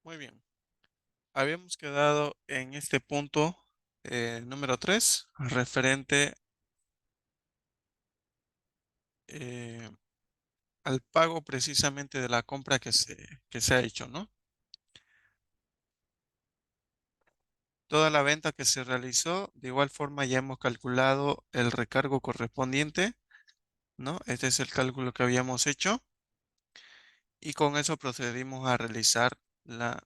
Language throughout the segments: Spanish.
Muy bien. Habíamos quedado en este punto número 3, referente eh, al pago precisamente de la compra que se ha hecho, ¿no? Toda la venta que se realizó, de igual forma ya hemos calculado el recargo correspondiente, ¿no? Este es el cálculo que habíamos hecho y con eso procedimos a realizar la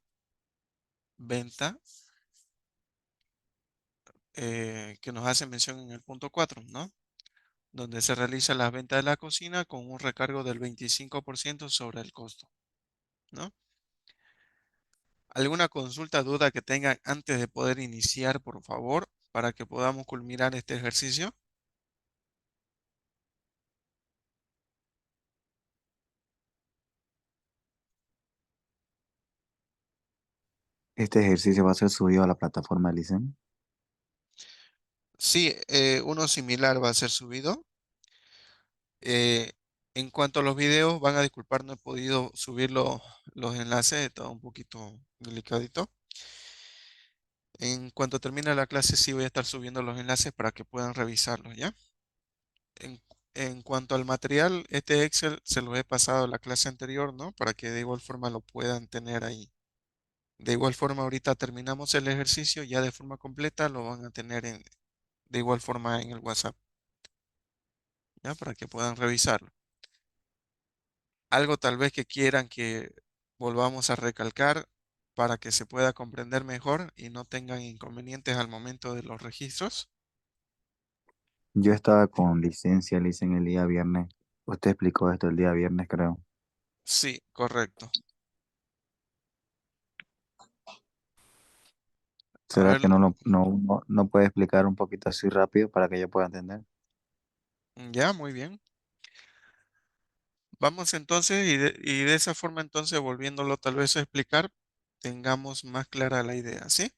venta que nos hace mención en el punto 4, ¿no? Donde se realiza la venta de la cocina con un recargo del 25% sobre el costo, ¿no? ¿Alguna consulta, duda que tengan antes de poder iniciar, por favor, para que podamos culminar este ejercicio? Este ejercicio va a ser subido a la plataforma de Listen. Sí, uno similar va a ser subido. Eh, en cuanto a los videos, van a disculpar, no he podido subir los enlaces, está un poquito delicadito. En cuanto termine la clase, sí voy a estar subiendo los enlaces para que puedan revisarlos, ¿ya? En, en cuanto al material, este Excel se lo he pasado a la clase anterior, ¿no? Para que de igual forma lo puedan tener ahí. De igual forma, ahorita terminamos el ejercicio, ya de forma completa lo van a tener de igual forma en el WhatsApp, ¿ya? Para que puedan revisarlo. Algo tal vez que quieran que volvamos a recalcar para que se pueda comprender mejor y no tengan inconvenientes al momento de los registros. Yo estaba con licencia, Listen, el día viernes. Usted explicó esto el día viernes, creo. Sí, correcto. A ¿Será ver, que no puede explicar un poquito así rápido para que yo pueda entender? ya, muy bien. Vamos entonces y de esa forma entonces volviéndolo tal vez a explicar, tengamos más clara la idea, ¿sí?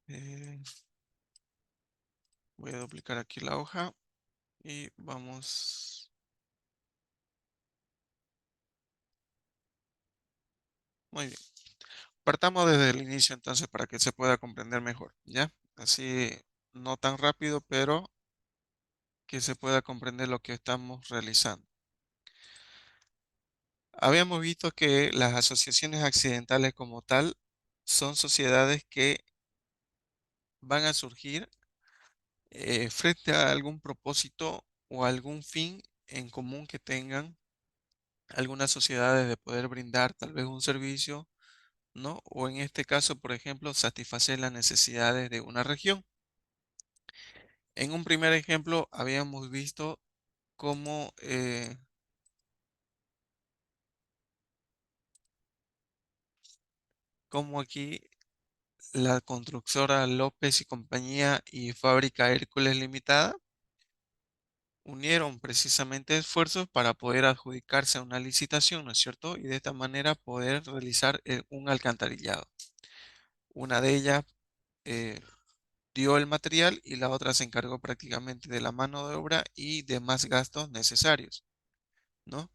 Eh, Voy a duplicar aquí la hoja y vamos. Muy bien. Partamos desde el inicio entonces para que se pueda comprender mejor, ¿ya? Así no tan rápido, pero que se pueda comprender lo que estamos realizando. Habíamos visto que las asociaciones accidentales como tal son sociedades que van a surgir frente a algún propósito o algún fin en común que tengan algunas sociedades de poder brindar tal vez un servicio, ¿no? O en este caso, por ejemplo, satisfacer las necesidades de una región. En un primer ejemplo, habíamos visto cómo, cómo aquí la constructora López y Compañía y Fábrica Hércules Limitada unieron precisamente esfuerzos para poder adjudicarse a una licitación, ¿no es cierto? Y de esta manera poder realizar un alcantarillado. Una de ellas eh, dio el material y la otra se encargó prácticamente de la mano de obra y demás gastos necesarios, ¿no?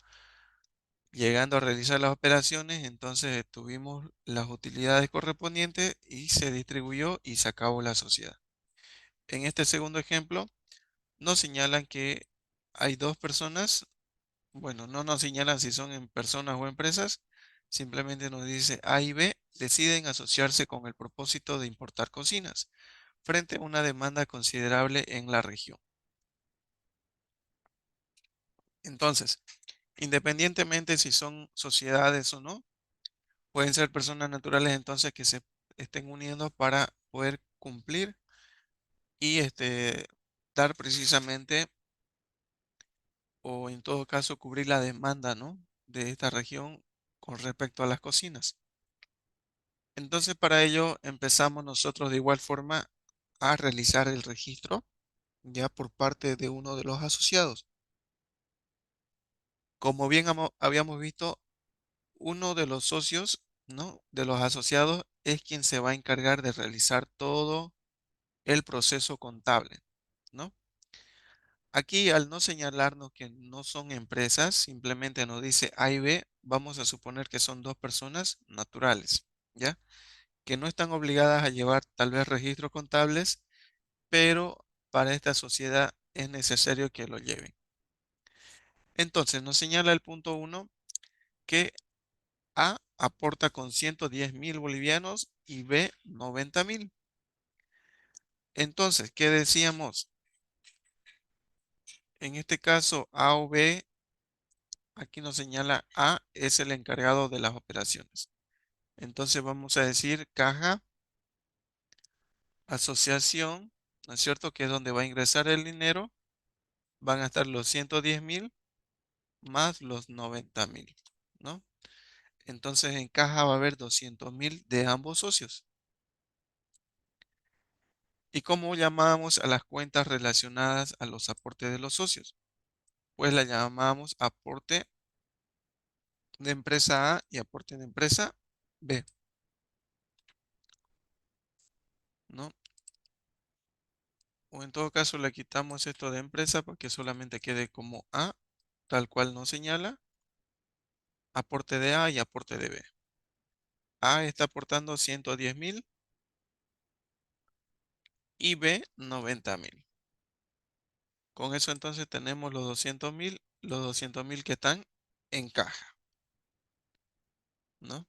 Llegando a realizar las operaciones, entonces tuvimos las utilidades correspondientes y se distribuyó y se acabó la sociedad. En este segundo ejemplo, nos señalan que hay dos personas, bueno, no nos señalan si son en personas o empresas, simplemente nos dice A y B deciden asociarse con el propósito de importar cocinas frente a una demanda considerable en la región. Entonces, independientemente si son sociedades o no, pueden ser personas naturales entonces que se estén uniendo para poder cumplir y dar precisamente o en todo caso cubrir la demanda, ¿no? De esta región con respecto a las cocinas. Entonces para ello empezamos nosotros de igual forma a realizar el registro ya por parte de uno de los asociados. Como bien habíamos visto, uno de los socios, ¿no? De los asociados es quien se va a encargar de realizar todo el proceso contable, ¿no? Aquí, al no señalarnos que no son empresas, simplemente nos dice A y B, vamos a suponer que son dos personas naturales, ¿ya? Que no están obligadas a llevar tal vez registros contables, pero para esta sociedad es necesario que lo lleven. Entonces, nos señala el punto uno que A aporta con 110.000 bolivianos y B 90.000. Entonces, ¿qué decíamos? En este caso, A o B, aquí nos señala A es el encargado de las operaciones. Entonces vamos a decir caja, asociación, ¿no es cierto? Que es donde va a ingresar el dinero. Van a estar los 110.000 más los 90.000, ¿no? Entonces en caja va a haber 200.000 de ambos socios. ¿Y cómo llamamos a las cuentas relacionadas a los aportes de los socios? Pues la llamamos aporte de empresa A y aporte de empresa B, ¿no? O en todo caso le quitamos esto de empresa para que solamente quede como A, tal cual nos señala, aporte de A y aporte de B. A está aportando 110.000 y B 90.000. Con eso entonces tenemos los 200.000 que están en caja, ¿no?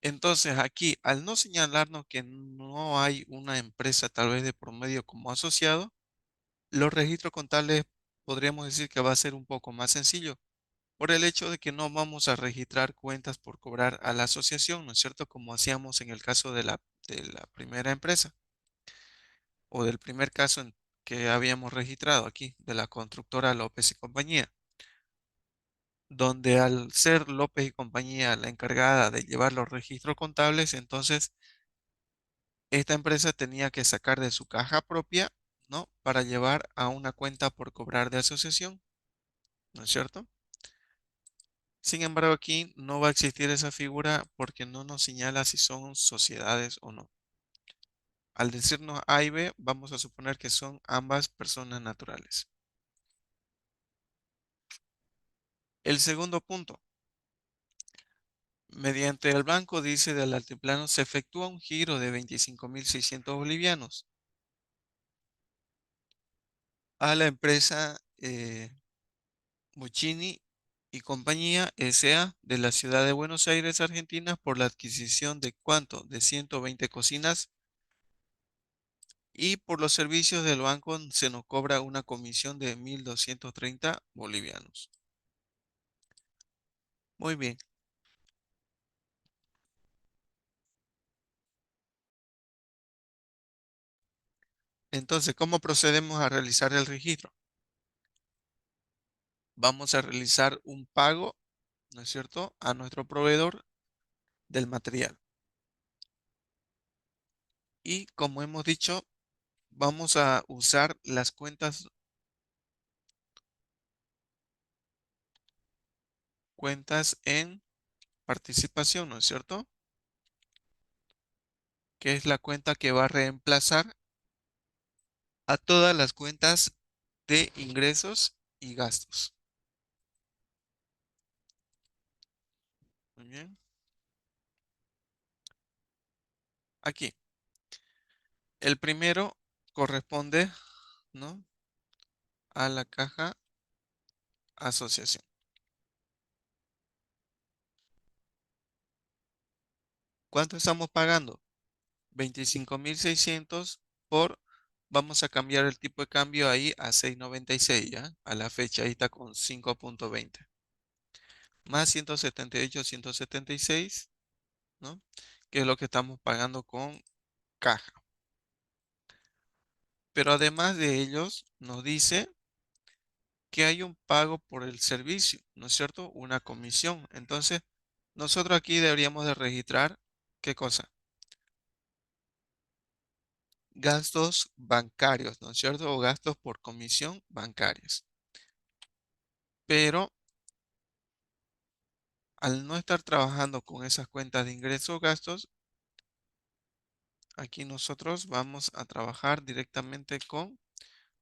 Entonces aquí, al no señalarnos que no hay una empresa tal vez de promedio como asociado, los registros contables podríamos decir que va a ser un poco más sencillo por el hecho de que no vamos a registrar cuentas por cobrar a la asociación, ¿no es cierto? Como hacíamos en el caso de la primera empresa o del primer caso que habíamos registrado aquí, de la constructora López y compañía, donde al ser López y compañía la encargada de llevar los registros contables, entonces esta empresa tenía que sacar de su caja propia, ¿no? Para llevar a una cuenta por cobrar de asociación, ¿no es cierto? Sin embargo, aquí no va a existir esa figura porque no nos señala si son sociedades o no. Al decirnos A y B, vamos a suponer que son ambas personas naturales. El segundo punto, mediante el banco dice del altiplano se efectúa un giro de 25.600 bolivianos a la empresa Muchini y compañía S.A. de la ciudad de Buenos Aires, Argentina, por la adquisición de ¿cuánto? De 120 cocinas y por los servicios del banco se nos cobra una comisión de 1.230 bolivianos. Muy bien. Entonces, ¿cómo procedemos a realizar el registro? Vamos a realizar un pago, ¿no es cierto?, a nuestro proveedor del material. Y como hemos dicho, vamos a usar las cuentas en participación, ¿no es cierto? Que es la cuenta que va a reemplazar a todas las cuentas de ingresos y gastos. Muy bien. Aquí, el primero corresponde, ¿no?, a la caja asociación. ¿Cuánto estamos pagando? 25.600 por, vamos a cambiar el tipo de cambio ahí a 6.96, ¿ya? A la fecha ahí está con 5.20. Más 178, 176, ¿no? Que es lo que estamos pagando con caja. Pero además de ellos, nos dice que hay un pago por el servicio, ¿no es cierto? Una comisión. Entonces, nosotros aquí deberíamos de registrar, ¿qué cosa? Gastos bancarios, ¿no es cierto? O gastos por comisión bancarios. Pero al no estar trabajando con esas cuentas de ingresos o gastos, aquí nosotros vamos a trabajar directamente con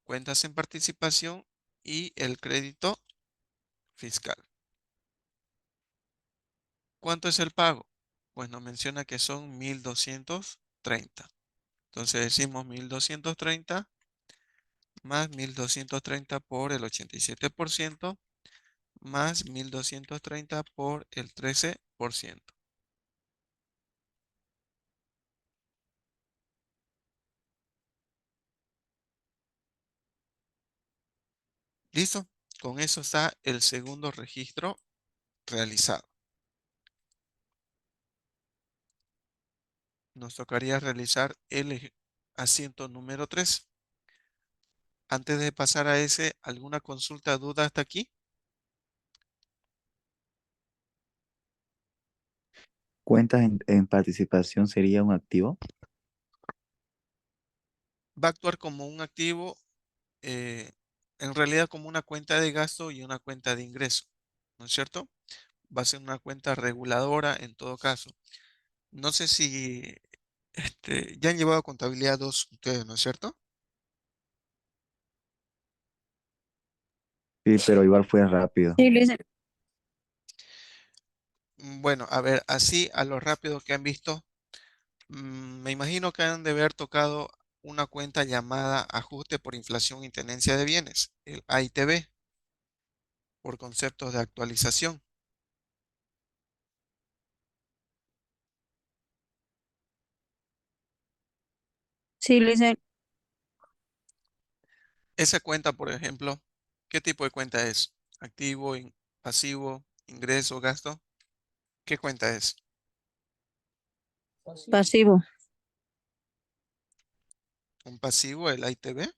cuentas en participación y el crédito fiscal. ¿Cuánto es el pago? Pues nos menciona que son 1.230. Entonces decimos 1.230 más 1.230 por el 87% más 1.230 por el 13%. ¿Listo? Con eso está el segundo registro realizado. Nos tocaría realizar el asiento número 3. Antes de pasar a ese, ¿alguna consulta, duda hasta aquí? ¿Cuentas en participación sería un activo? Va a actuar como un activo, eh, en realidad como una cuenta de gasto y una cuenta de ingreso, ¿no es cierto? Va a ser una cuenta reguladora en todo caso. No sé si ya han llevado contabilidad dos ustedes, ¿no es cierto? Sí, pero igual fue rápido. Sí, Luis. Bueno, a ver, así a lo rápido que han visto, me imagino que han de haber tocado una cuenta llamada ajuste por inflación y tenencia de bienes, el AITB, por conceptos de actualización. Sí, Luis. Esa cuenta, por ejemplo, ¿qué tipo de cuenta es? ¿Activo, pasivo, ingreso, gasto? ¿Qué cuenta es? Pasivo. ¿Un pasivo, el AITB?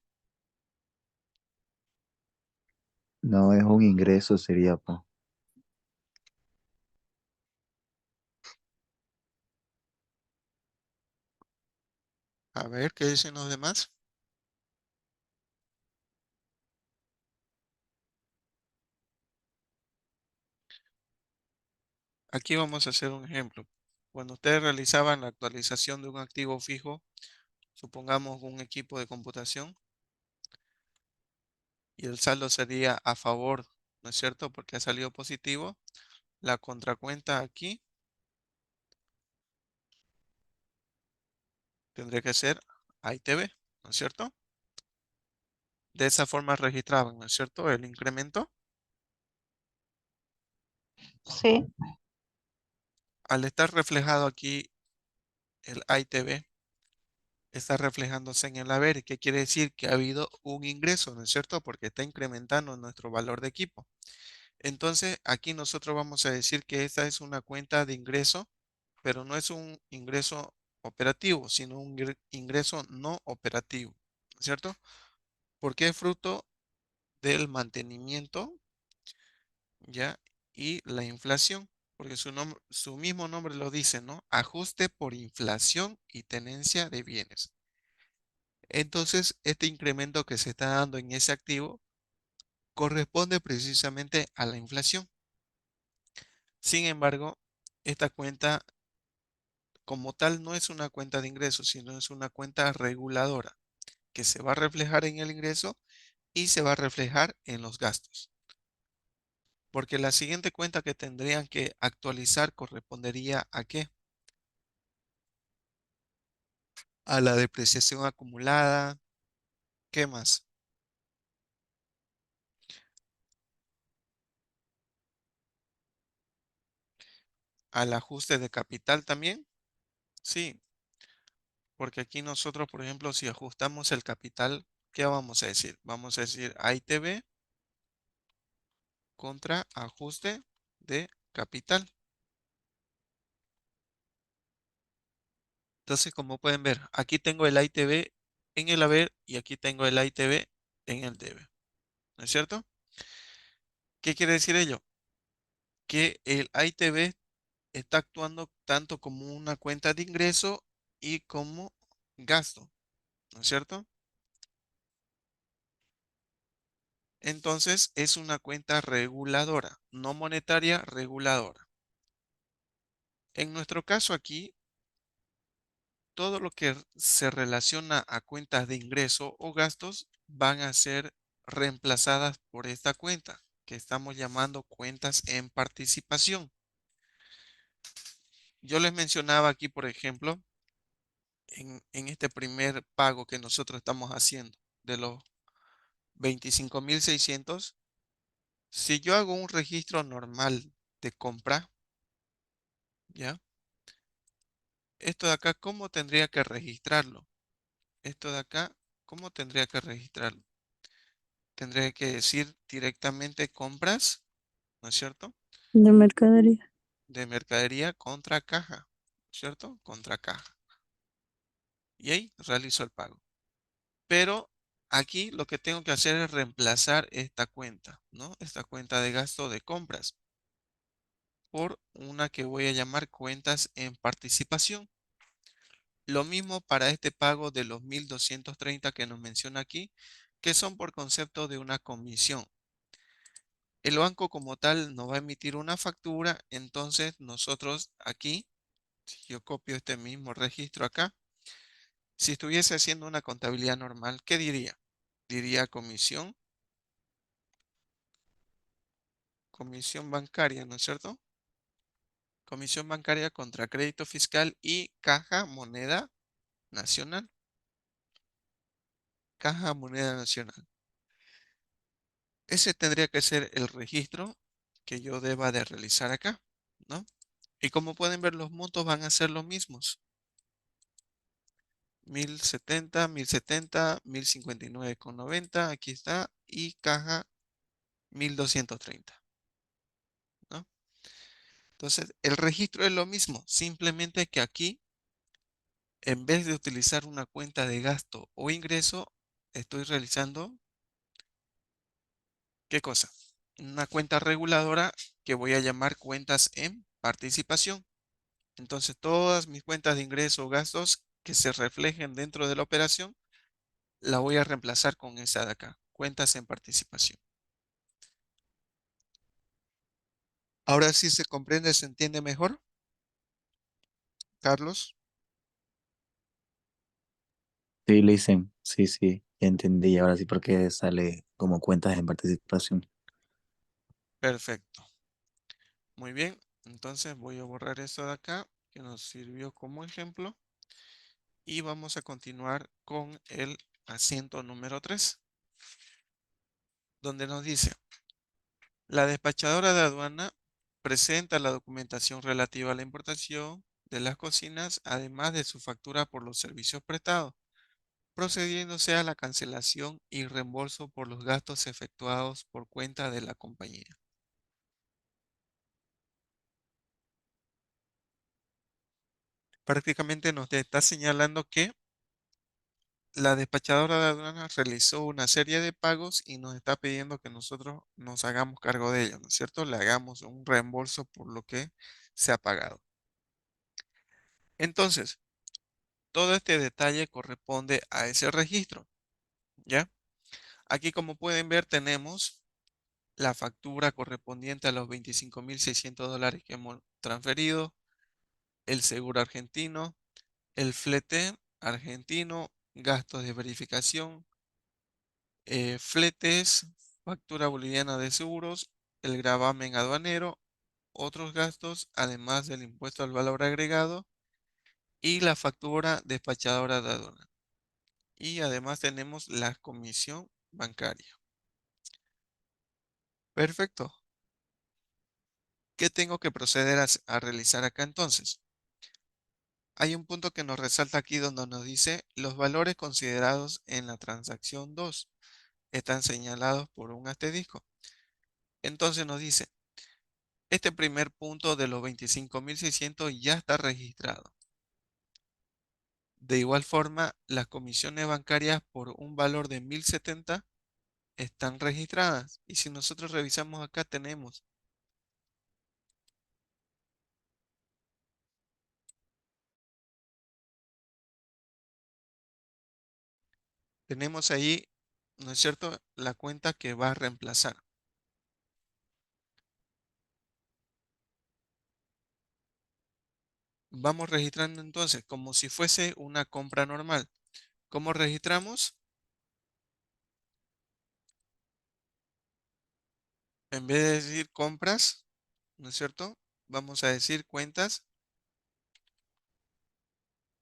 No es un ingreso, sería, pues. A ver, ¿qué dicen los demás? Aquí vamos a hacer un ejemplo. Cuando ustedes realizaban la actualización de un activo fijo, supongamos un equipo de computación, y el saldo sería a favor, ¿no es cierto? Porque ha salido positivo. La contracuenta aquí tendría que ser AITB, ¿no es cierto? De esa forma registraban, ¿no es cierto? El incremento. Sí. Al estar reflejado aquí el AITB, está reflejándose en el haber. ¿Qué quiere decir? Que ha habido un ingreso, ¿no es cierto? Porque está incrementando nuestro valor de equipo. Entonces, aquí nosotros vamos a decir que esta es una cuenta de ingreso, pero no es un ingreso operativo, sino un ingreso no operativo, ¿no es cierto? Porque es fruto del mantenimiento, ¿ya? Y la inflación, porque su mismo nombre lo dice, ¿no? Ajuste por inflación y tenencia de bienes. Entonces, este incremento que se está dando en ese activo corresponde precisamente a la inflación. Sin embargo, esta cuenta como tal no es una cuenta de ingresos, sino es una cuenta reguladora que se va a reflejar en el ingreso y se va a reflejar en los gastos. Porque la siguiente cuenta que tendrían que actualizar correspondería ¿a qué? A la depreciación acumulada. ¿Qué más? Al ajuste de capital también. Sí, porque aquí nosotros, por ejemplo, si ajustamos el capital, ¿qué vamos a decir? Vamos a decir AITB contra ajuste de capital. Entonces, como pueden ver, aquí tengo el ITB en el haber y aquí tengo el ITB en el debe. ¿No es cierto? ¿Qué quiere decir ello? Que el ITB está actuando tanto como una cuenta de ingreso y como gasto. ¿No es cierto? Entonces, es una cuenta reguladora, no monetaria, reguladora. En nuestro caso aquí, todo lo que se relaciona a cuentas de ingreso o gastos van a ser reemplazadas por esta cuenta que estamos llamando cuentas en participación. Yo les mencionaba aquí, por ejemplo, en este primer pago que nosotros estamos haciendo de los 25.600, si yo hago un registro normal de compra, ¿ya? Esto de acá, ¿cómo tendría que registrarlo? Esto de acá, ¿cómo tendría que registrarlo? Tendría que decir directamente compras, ¿no es cierto? De mercadería. De mercadería contra caja, ¿cierto? Contra caja. Y ahí realizo el pago. Pero aquí lo que tengo que hacer es reemplazar esta cuenta, ¿no? Esta cuenta de gasto de compras por una que voy a llamar cuentas en participación. Lo mismo para este pago de los 1.230 que nos menciona aquí, que son por concepto de una comisión. El banco como tal nos va a emitir una factura, entonces nosotros aquí, si yo copio este mismo registro acá, si estuviese haciendo una contabilidad normal, ¿qué diría? Diría comisión bancaria, ¿no es cierto? Comisión bancaria contra crédito fiscal y caja moneda nacional. Caja moneda nacional. Ese tendría que ser el registro que yo deba de realizar acá, ¿no? Y como pueden ver, los montos van a ser los mismos. 1070, 1059,90, aquí está, y caja 1230, ¿no? Entonces, el registro es lo mismo, simplemente que aquí, en vez de utilizar una cuenta de gasto o ingreso, estoy realizando, ¿qué cosa? Una cuenta reguladora que voy a llamar cuentas en participación. Entonces, todas mis cuentas de ingreso o gastos que se reflejen dentro de la operación, la voy a reemplazar con esa de acá, cuentas en participación. Ahora sí se comprende, se entiende mejor, Carlos. Sí, Licen, sí, sí, ya entendí. Ahora sí por qué sale como cuentas en participación. Perfecto. Muy bien. Entonces voy a borrar esto de acá que nos sirvió como ejemplo y vamos a continuar con el asiento número 3, donde nos dice, la despachadora de aduana presenta la documentación relativa a la importación de las cocinas, además de su factura por los servicios prestados, procediéndose a la cancelación y reembolso por los gastos efectuados por cuenta de la compañía. Prácticamente nos está señalando que la despachadora de aduanas realizó una serie de pagos y nos está pidiendo que nosotros nos hagamos cargo de ellos, ¿no es cierto? Le hagamos un reembolso por lo que se ha pagado. Entonces, todo este detalle corresponde a ese registro, ¿ya? Aquí, como pueden ver, tenemos la factura correspondiente a los 25.600 dólares que hemos transferido, el seguro argentino, el flete argentino, gastos de verificación, fletes, factura boliviana de seguros, el gravamen aduanero, otros gastos, además del impuesto al valor agregado y la factura despachadora de aduana. Y además tenemos la comisión bancaria. Perfecto. ¿Qué tengo que proceder a realizar acá entonces? Hay un punto que nos resalta aquí donde nos dice los valores considerados en la transacción 2 están señalados por un asterisco. Entonces nos dice, este primer punto de los 25.600 ya está registrado. De igual forma, las comisiones bancarias por un valor de 1.070 están registradas. Y si nosotros revisamos acá, tenemos ahí, ¿no es cierto?, la cuenta que va a reemplazar. Vamos registrando entonces como si fuese una compra normal. ¿Cómo registramos? En vez de decir compras, ¿no es cierto? Vamos a decir cuentas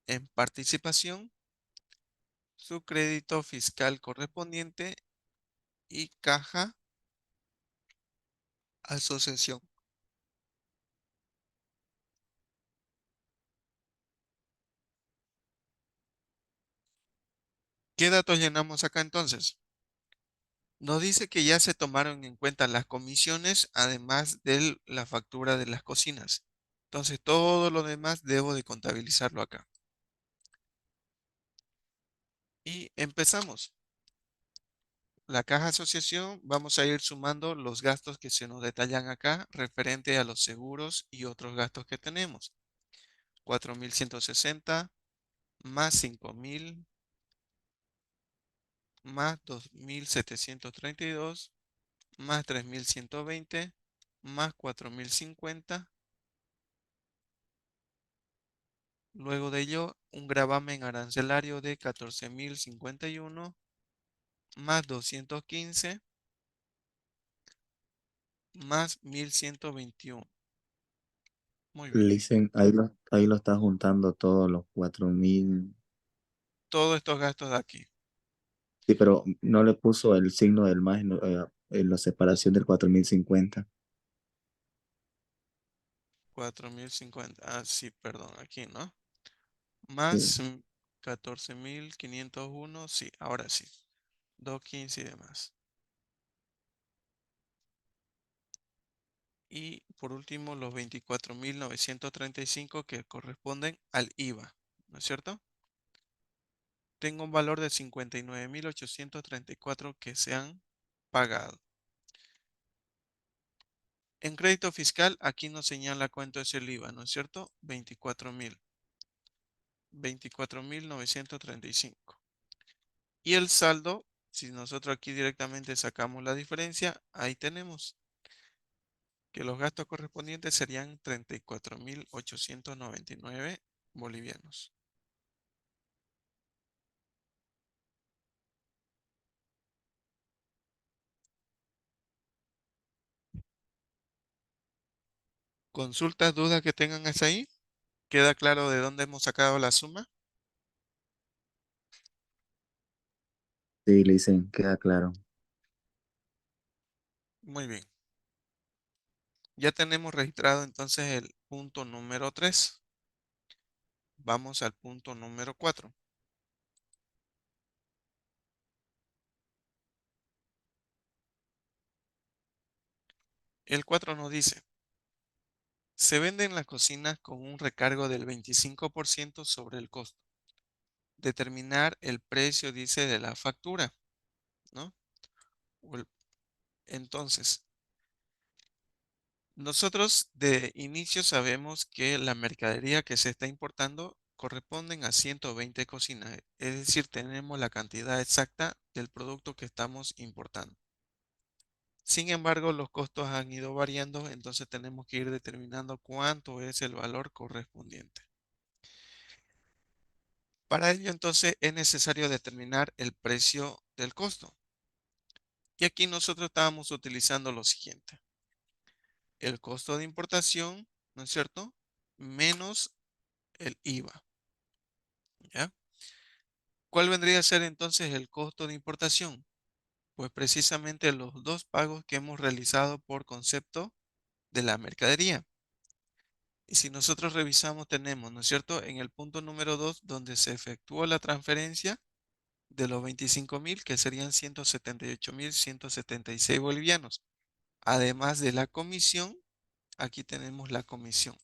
en participación, su crédito fiscal correspondiente y caja asociación. ¿Qué datos llenamos acá entonces? Nos dice que ya se tomaron en cuenta las comisiones, además de la factura de las cocinas. Entonces, todo lo demás debo de contabilizarlo acá. Y empezamos. La caja asociación, vamos a ir sumando los gastos que se nos detallan acá referente a los seguros y otros gastos que tenemos. 4.160 más 5.000 más 2.732 más 3.120 más 4.050. Luego de ello, un gravamen arancelario de 14.051 más 215 más 1.121. Muy bien. Licen, ahí lo está juntando todos los 4.000. Todos estos gastos de aquí. Sí, pero no le puso el signo del más en la separación del 4.050. 4.050. Ah, sí, perdón, aquí, ¿no? Sí. Más 14.501. Sí, ahora sí. 215 y demás. Y por último, los 24.935 que corresponden al IVA, ¿no es cierto? Tengo un valor de 59.834 que se han pagado. En crédito fiscal, aquí nos señala cuánto es el IVA, ¿no es cierto? 24.935. Y el saldo, si nosotros aquí directamente sacamos la diferencia, ahí tenemos que los gastos correspondientes serían 34.899 bolivianos. ¿Consultas, dudas que tengan hasta ahí? ¿Queda claro de dónde hemos sacado la suma? Sí, Licen, queda claro. Muy bien. Ya tenemos registrado entonces el punto número 3. Vamos al punto número 4. El 4 nos dice, se venden las cocinas con un recargo del 25% sobre el costo. Determinar el precio, dice, de la factura, ¿no? O el- Entonces, nosotros de inicio sabemos que la mercadería que se está importando corresponden a 120 cocinas, es decir, tenemos la cantidad exacta del producto que estamos importando. Sin embargo, los costos han ido variando, entonces tenemos que ir determinando cuánto es el valor correspondiente. Para ello, entonces, es necesario determinar el precio del costo. Y aquí nosotros estábamos utilizando lo siguiente. El costo de importación, ¿no es cierto? Menos el IVA, ¿ya? ¿Cuál vendría a ser entonces el costo de importación? Pues precisamente los dos pagos que hemos realizado por concepto de la mercadería. Y si nosotros revisamos, tenemos, ¿no es cierto? En el punto número 2, donde se efectuó la transferencia de los 25.000, que serían 178.176 bolivianos. Además de la comisión, aquí tenemos la comisión.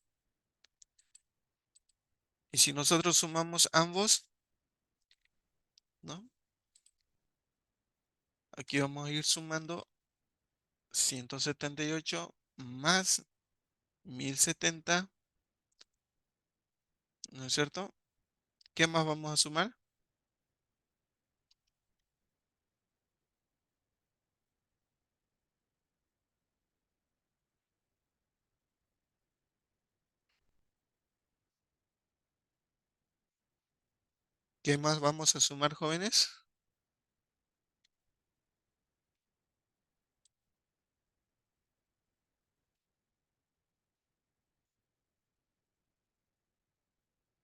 Y si nosotros sumamos ambos, ¿no? Aquí vamos a ir sumando 178 más 1.070, ¿no es cierto? ¿Qué más vamos a sumar? ¿Qué más vamos a sumar, jóvenes?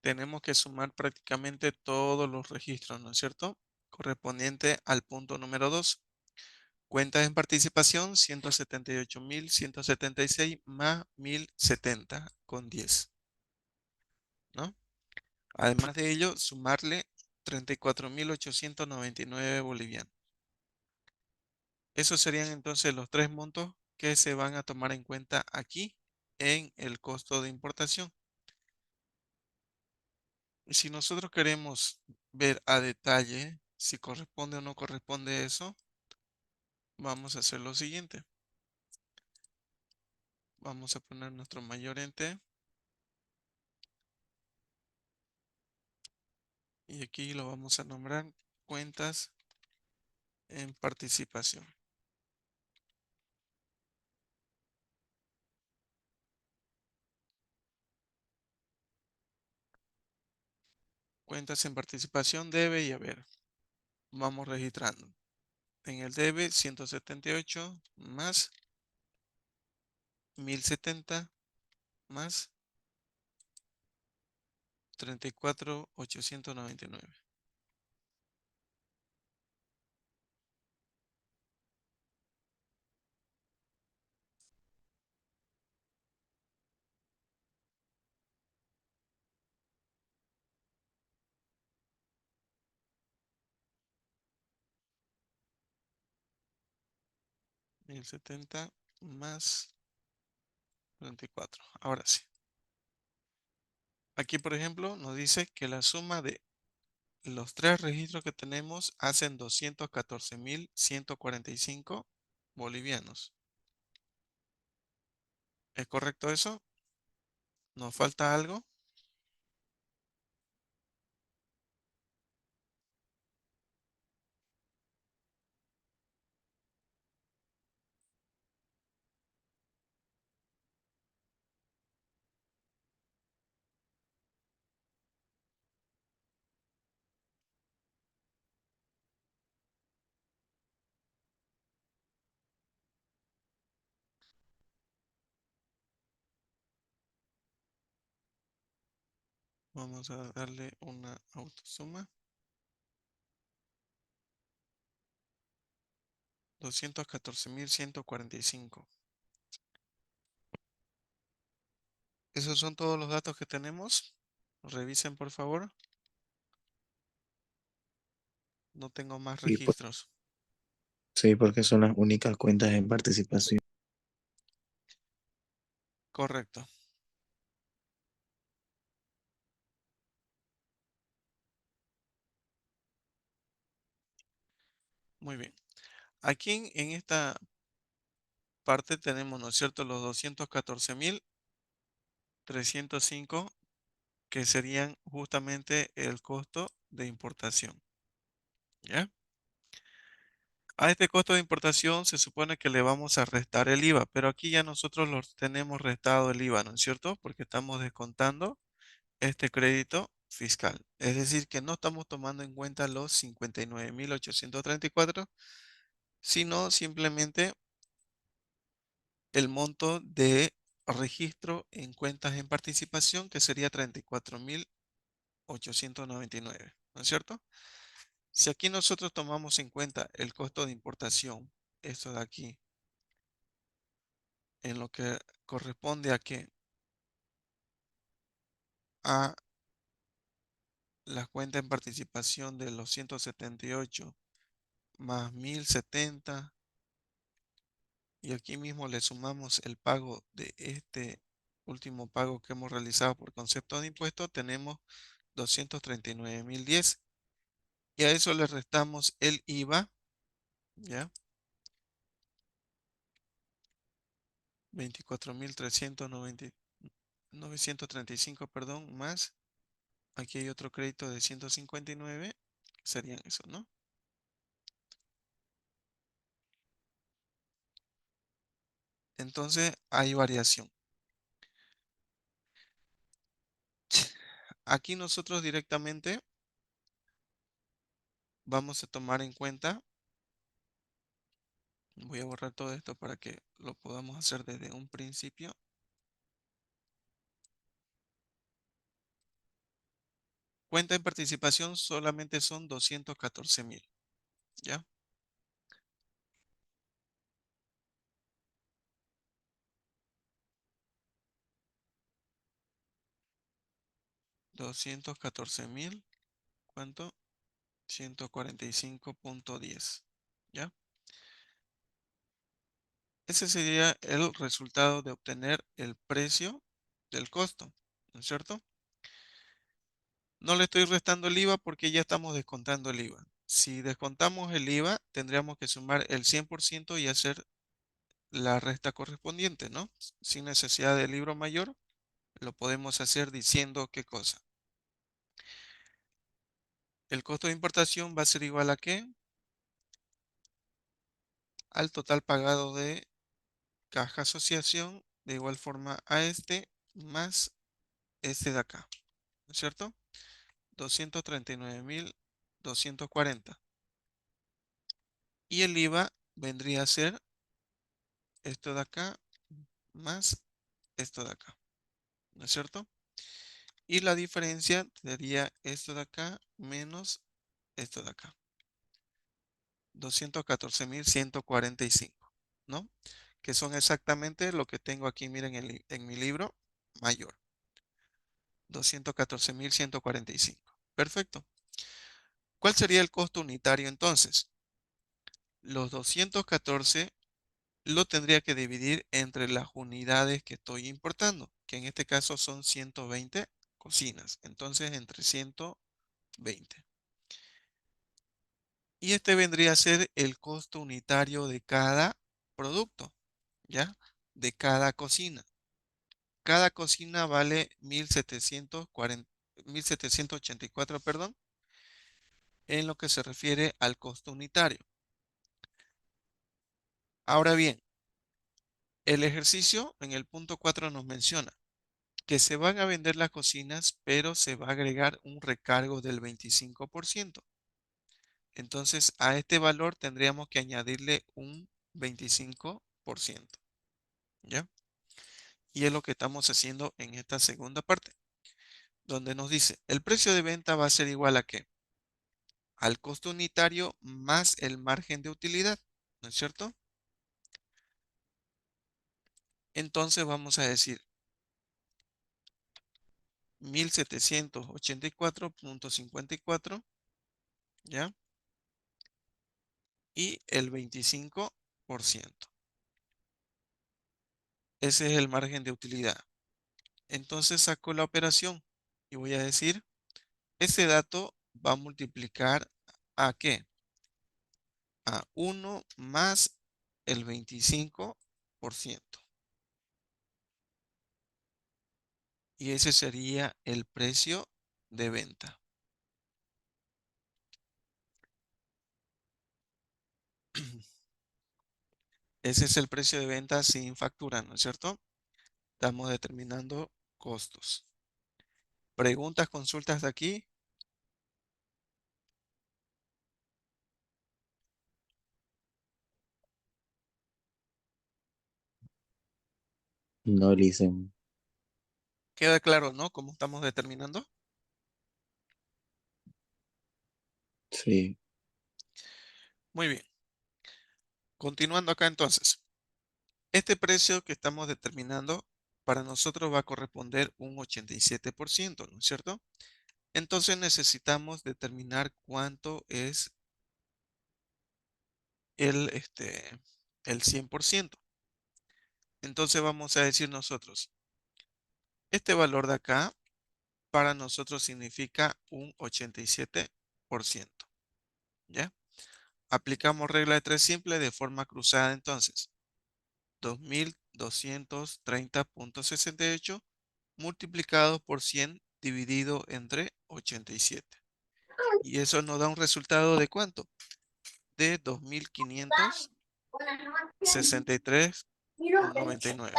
tenemos que sumar prácticamente todos los registros, ¿no es cierto? Correspondiente al punto número 2. Cuentas en participación, 178.176 más 1.070 con 10, ¿no? Además de ello, sumarle 34.899 bolivianos. Esos serían entonces los tres montos que se van a tomar en cuenta aquí en el costo de importación. Y si nosotros queremos ver a detalle si corresponde o no corresponde eso, vamos a hacer lo siguiente. Vamos a poner nuestro mayor ente y aquí lo vamos a nombrar cuentas en participación. Cuentas en participación debe y haber. Vamos registrando. En el debe 178 más 1.070 más 34.899. Mil setenta más 34. Ahora sí. Aquí, por ejemplo, nos dice que la suma de los tres registros que tenemos hacen 214.145 bolivianos. ¿Es correcto eso? ¿Nos falta algo? Vamos a darle una autosuma. 214.145. Esos son todos los datos que tenemos. Revisen, por favor. No tengo más Sí, registros. sí, porque son las únicas cuentas en participación. Correcto. Muy bien. Aquí en esta parte tenemos, ¿no es cierto?, los 214.305 que serían justamente el costo de importación. ¿Ya? A este costo de importación se supone que le vamos a restar el IVA, pero aquí ya nosotros los tenemos restado el IVA, ¿no es cierto? Porque estamos descontando este crédito fiscal. Es decir, que no estamos tomando en cuenta los 59.834, sino simplemente el monto de registro en cuentas en participación, que sería 34.899, ¿no es cierto? Si aquí nosotros tomamos en cuenta el costo de importación, esto de aquí, en lo que corresponde a que a la cuenta en participación de los 178 más 1.070, y aquí mismo le sumamos el pago de este último pago que hemos realizado por concepto de impuesto, tenemos 239.010. Y a eso le restamos el IVA, ¿ya? 24.935, perdón, más. Aquí hay otro crédito de 159, serían eso, ¿no? Entonces hay variación. Aquí nosotros directamente vamos a tomar en cuenta, voy a borrar todo esto para que lo podamos hacer desde un principio. Cuenta en participación solamente son 214,000. ¿Ya? 214,000. ¿Cuánto? 145,10. ¿Ya? Ese sería el resultado de obtener el precio del costo, ¿no es cierto? No le estoy restando el IVA porque ya estamos descontando el IVA. Si descontamos el IVA, tendríamos que sumar el 100% y hacer la resta correspondiente, ¿no? Sin necesidad del libro mayor, lo podemos hacer diciendo qué cosa. El costo de importación va a ser igual a ¿qué? Al total pagado de caja asociación, de igual forma a este, más este de acá, ¿no es cierto? 239,240. Y el IVA vendría a ser esto de acá más esto de acá, ¿no es cierto? Y la diferencia sería esto de acá menos esto de acá. 214,145, ¿no? Que son exactamente lo que tengo aquí, miren, en mi libro mayor. 214,145. Perfecto. ¿Cuál sería el costo unitario entonces? Los 214 lo tendría que dividir entre las unidades que estoy importando, que en este caso son 120 cocinas. Entonces, entre 120. Y este vendría a ser el costo unitario de cada producto, ¿ya? De cada cocina. Cada cocina vale 1,784, perdón, en lo que se refiere al costo unitario. Ahora bien, el ejercicio en el punto 4 nos menciona que se van a vender las cocinas, pero se va a agregar un recargo del 25%. Entonces, a este valor tendríamos que añadirle un 25%, ¿ya? Y es lo que estamos haciendo en esta segunda parte, donde nos dice, el precio de venta va a ser igual a ¿qué? Al costo unitario más el margen de utilidad, ¿no es cierto? Entonces vamos a decir 1,784,54, ¿ya? Y el 25%. Ese es el margen de utilidad. Entonces saco la operación y voy a decir, ese dato va a multiplicar ¿a qué? A 1 más el 25%. Y ese sería el precio de venta. Ese es el precio de venta sin factura, ¿no es cierto? Estamos determinando costos. ¿Preguntas, consultas de aquí? No, Licen. ¿Queda claro, no? ¿Cómo estamos determinando? Sí. Muy bien. Continuando acá entonces. Este precio que estamos determinando para nosotros va a corresponder un 87%, ¿no es cierto? Entonces necesitamos determinar cuánto es el 100%. Entonces vamos a decir nosotros, este valor de acá para nosotros significa un 87%. ¿Ya? Aplicamos regla de tres simple de forma cruzada entonces. 2,230,68 multiplicado por 100 dividido entre 87. Y eso nos da un resultado de ¿cuánto? De 2,563,99.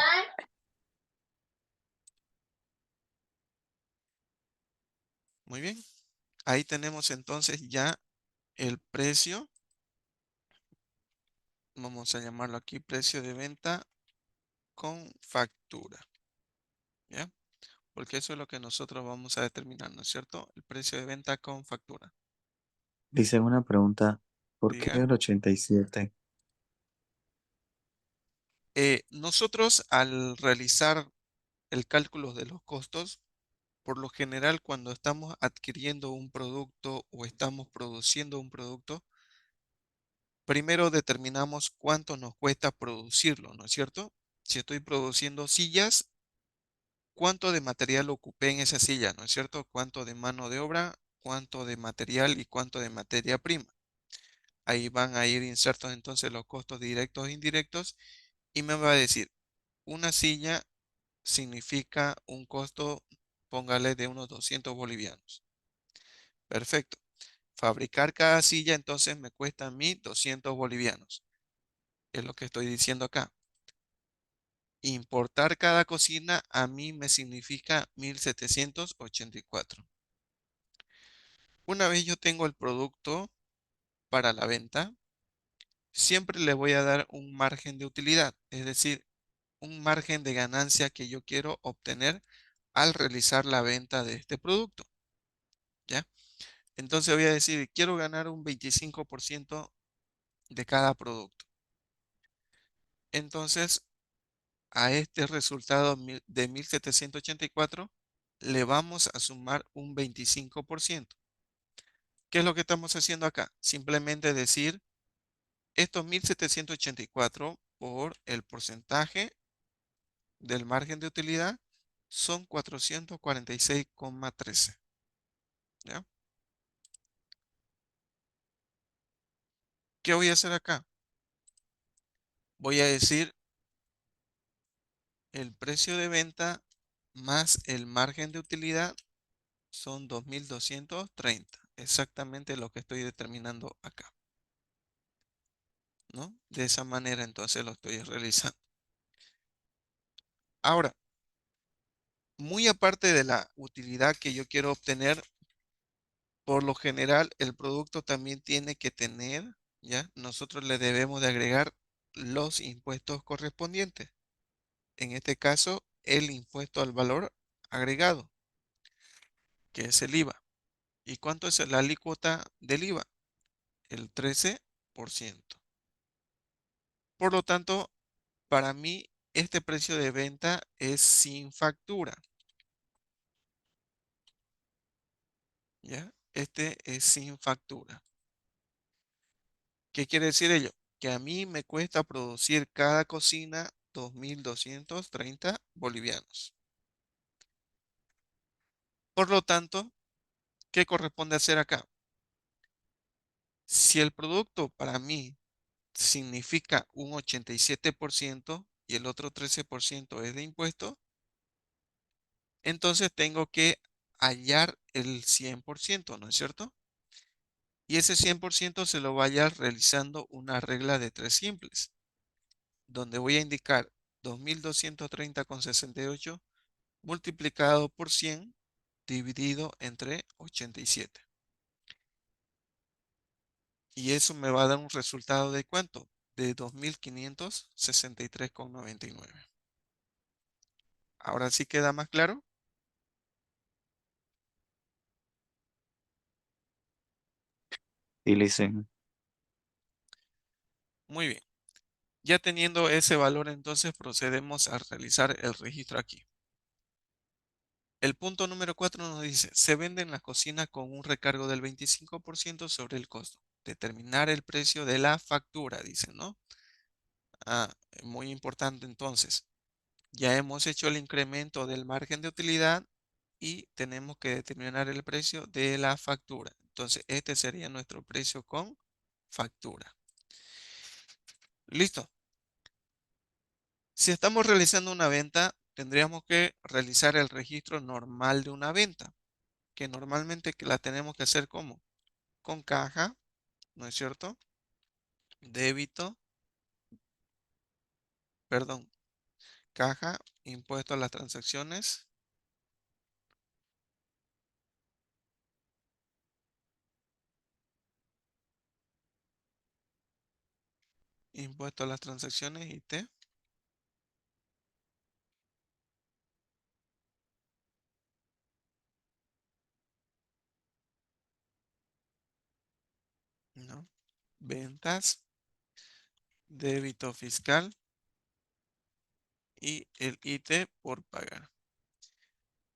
Muy bien. Ahí tenemos entonces ya el precio. Vamos a llamarlo aquí precio de venta con factura. ¿Ya? porque eso es lo que nosotros vamos a determinar, ¿no es cierto? El precio de venta con factura. Dice una pregunta, ¿por qué Diga. el 87? Nosotros al realizar el cálculo de los costos, por lo general cuando estamos adquiriendo un producto o estamos produciendo un producto, primero determinamos cuánto nos cuesta producirlo, ¿no es cierto? Si estoy produciendo sillas, ¿cuánto de material ocupé en esa silla, ¿no es cierto? ¿Cuánto de mano de obra, cuánto de material y cuánto de materia prima? Ahí van a ir insertos entonces los costos directos e indirectos y me va a decir, una silla significa un costo, póngale de unos 200 bolivianos. Perfecto. Fabricar cada silla entonces me cuesta a mí 200 bolivianos. Es lo que estoy diciendo acá. Importar cada cocina a mí me significa 1784. Una vez yo tengo el producto para la venta, siempre le voy a dar un margen de utilidad, es decir, un margen de ganancia que yo quiero obtener al realizar la venta de este producto, ¿ya? Entonces voy a decir, quiero ganar un 25% de cada producto. Entonces, a este resultado de 1784 le vamos a sumar un 25%. ¿Qué es lo que estamos haciendo acá? Simplemente decir estos 1784 por el porcentaje del margen de utilidad son 446,13. ¿Ya? ¿Qué voy a hacer acá? Voy a decir el precio de venta más el margen de utilidad son 2230. Exactamente lo que estoy determinando acá, ¿no? De esa manera entonces lo estoy realizando. Ahora, muy aparte de la utilidad que yo quiero obtener, por lo general el producto también tiene que tener, ¿ya? Nosotros le debemos de agregar los impuestos correspondientes. En este caso, el impuesto al valor agregado, que es el IVA. ¿Y cuánto es la alícuota del IVA? El 13%. Por lo tanto, para mí, este precio de venta es sin factura, ¿ya? Este es sin factura. ¿Qué quiere decir ello? Que a mí me cuesta producir cada cocina 2230 bolivianos. Por lo tanto, ¿qué corresponde hacer acá? Si el producto para mí significa un 87% y el otro 13% es de impuesto, entonces tengo que hallar el 100%, ¿no es cierto? Y ese 100% se lo vaya realizando una regla de tres simples, donde voy a indicar 2230,68 multiplicado por 100 dividido entre 87. Y eso me va a dar un resultado de ¿cuánto? De 2563,99. Ahora sí queda más claro. Y le dicen, Muy bien. Ya teniendo ese valor, entonces procedemos a realizar el registro aquí. El punto número 4 nos dice, se venden las cocinas con un recargo del 25% sobre el costo. Determinar el precio de la factura, dice, ¿no? Ah, muy importante entonces. Ya hemos hecho el incremento del margen de utilidad y tenemos que determinar el precio de la factura. Entonces, este sería nuestro precio con factura. Listo. Si estamos realizando una venta, tendríamos que realizar el registro normal de una venta, que normalmente que la tenemos que hacer como con caja, ¿no es cierto? Débito, perdón, caja, impuesto a las transacciones, impuesto a las transacciones y T. ventas, débito fiscal y el IT por pagar.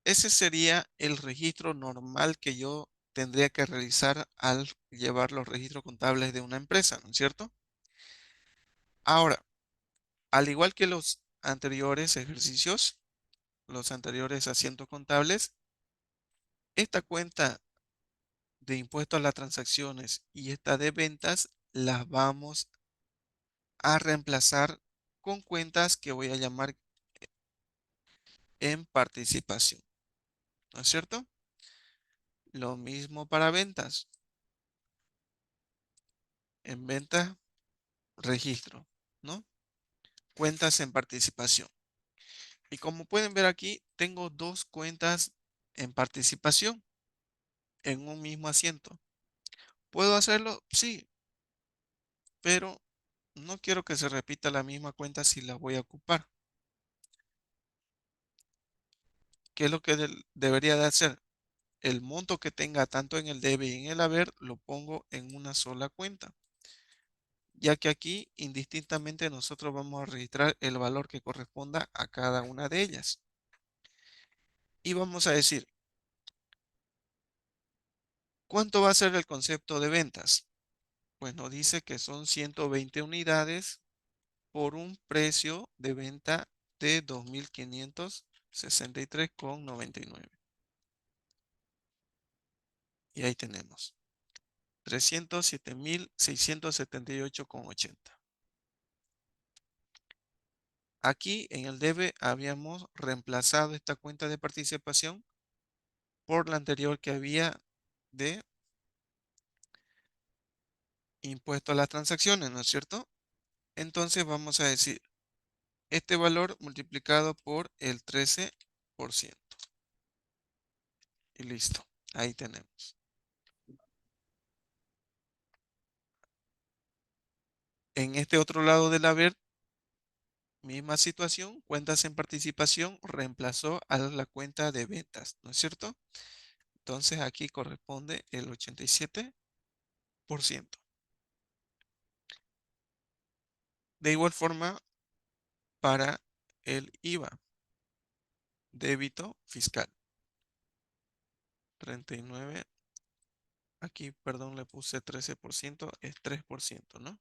Ese sería el registro normal que yo tendría que realizar al llevar los registros contables de una empresa, ¿no es cierto? Ahora, al igual que los anteriores ejercicios, los anteriores asientos contables, esta cuenta de impuesto a las transacciones y esta de ventas las vamos a reemplazar con cuentas que voy a llamar en participación, ¿no es cierto? Lo mismo para ventas. En ventas, registro, ¿no? Cuentas en participación. Y como pueden ver aquí, tengo dos cuentas en participación en un mismo asiento. ¿Puedo hacerlo? Sí, pero no quiero que se repita la misma cuenta si la voy a ocupar. ¿Qué es lo que debería de hacer? El monto que tenga tanto en el debe y en el haber lo pongo en una sola cuenta, ya que aquí indistintamente nosotros vamos a registrar el valor que corresponda a cada una de ellas. Y vamos a decir, ¿cuánto va a ser el concepto de ventas? Pues nos dice que son 120 unidades por un precio de venta de 2.563,99. Y ahí tenemos 307.678,80. Aquí en el debe habíamos reemplazado esta cuenta de participación por la anterior que había de impuesto a las transacciones, ¿no es cierto? Entonces vamos a decir este valor multiplicado por el 13%. Y listo, ahí tenemos. En este otro lado del haber, misma situación, cuentas en participación reemplazó a la cuenta de ventas, ¿no es cierto? Entonces aquí corresponde el 87%. De igual forma, para el IVA, débito fiscal, 39, aquí, perdón, le puse 13%, es 3%, ¿no?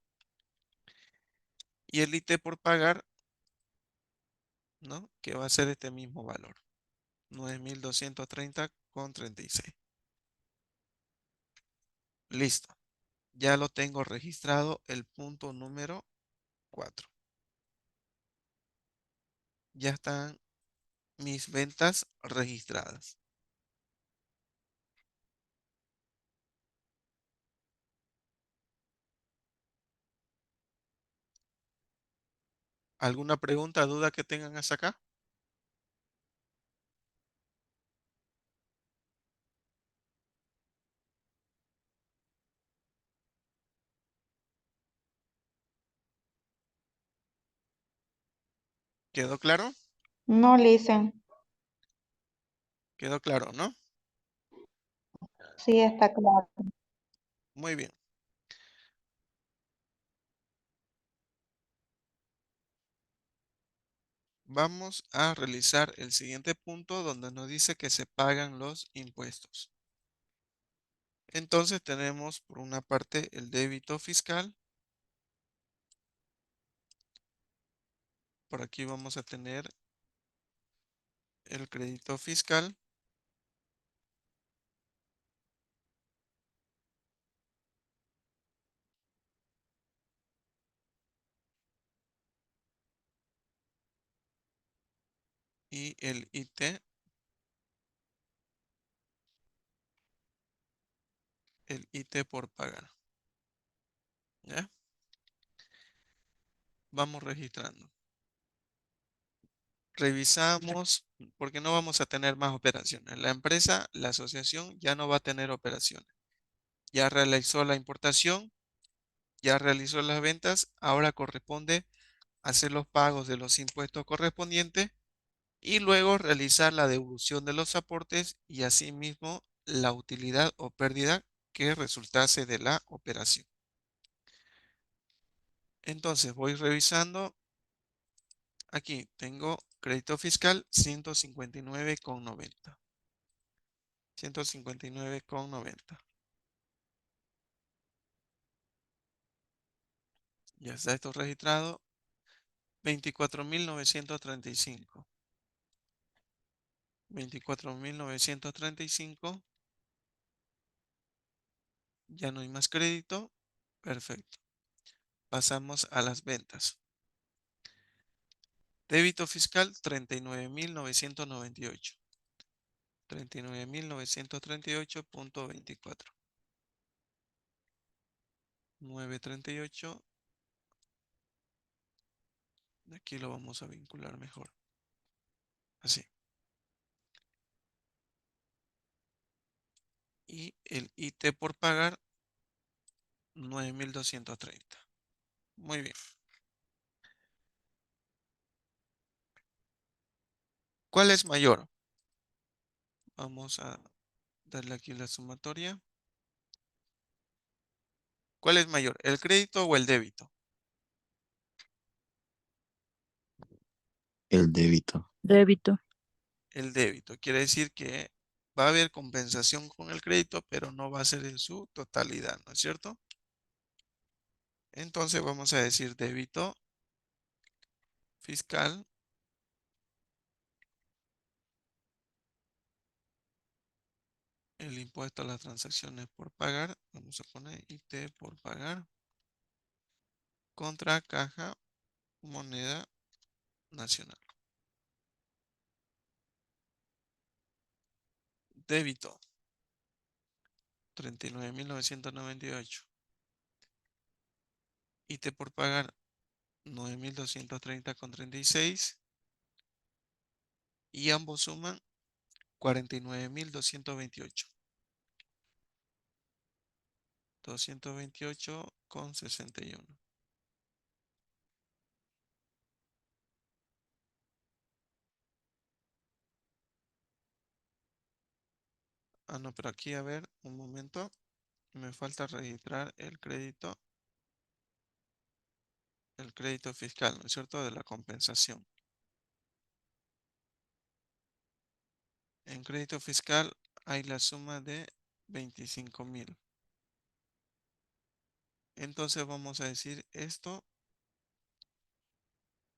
Y el IT por pagar, ¿no? Que va a ser este mismo valor, 9.230,36. Listo. Ya lo tengo registrado el punto número 4. Ya están mis ventas registradas. ¿Alguna pregunta, duda que tengan hasta acá? ¿Quedó claro? No, listen. ¿Quedó claro, no? Sí, está claro. Muy bien. Vamos a realizar el siguiente punto donde nos dice que se pagan los impuestos. Entonces tenemos por una parte el débito fiscal. Por aquí vamos a tener el crédito fiscal y el IT por pagar. ¿Ya? Vamos registrando. Revisamos porque no vamos a tener más operaciones. La empresa, la asociación ya no va a tener operaciones. Ya realizó la importación, ya realizó las ventas, ahora corresponde hacer los pagos de los impuestos correspondientes y luego realizar la devolución de los aportes y asimismo la utilidad o pérdida que resultase de la operación. Entonces voy revisando. Aquí tengo crédito fiscal 159,90. 159,90. Ya está esto registrado. 24.935. 24.935. Ya no hay más crédito. Perfecto. Pasamos a las ventas. Débito fiscal 39.998. 39.938,24. 938. Aquí lo vamos a vincular mejor. Así. Y el IT por pagar 9.230. Muy bien. ¿Cuál es mayor? Vamos a darle aquí la sumatoria. ¿Cuál es mayor? ¿El crédito o el débito? El débito. Débito. El débito. Quiere decir que va a haber compensación con el crédito, pero no va a ser en su totalidad, ¿no es cierto? Entonces vamos a decir débito fiscal el impuesto a las transacciones por pagar. Vamos a poner IT por pagar contra caja moneda nacional. Débito 39.998. IT por pagar 9.230,36 y ambos suman 49.228. 228,61. Ah, no, pero aquí a ver, un momento. Me falta registrar el crédito fiscal, ¿no es cierto? De la compensación. En crédito fiscal hay la suma de 25.000. Entonces vamos a decir esto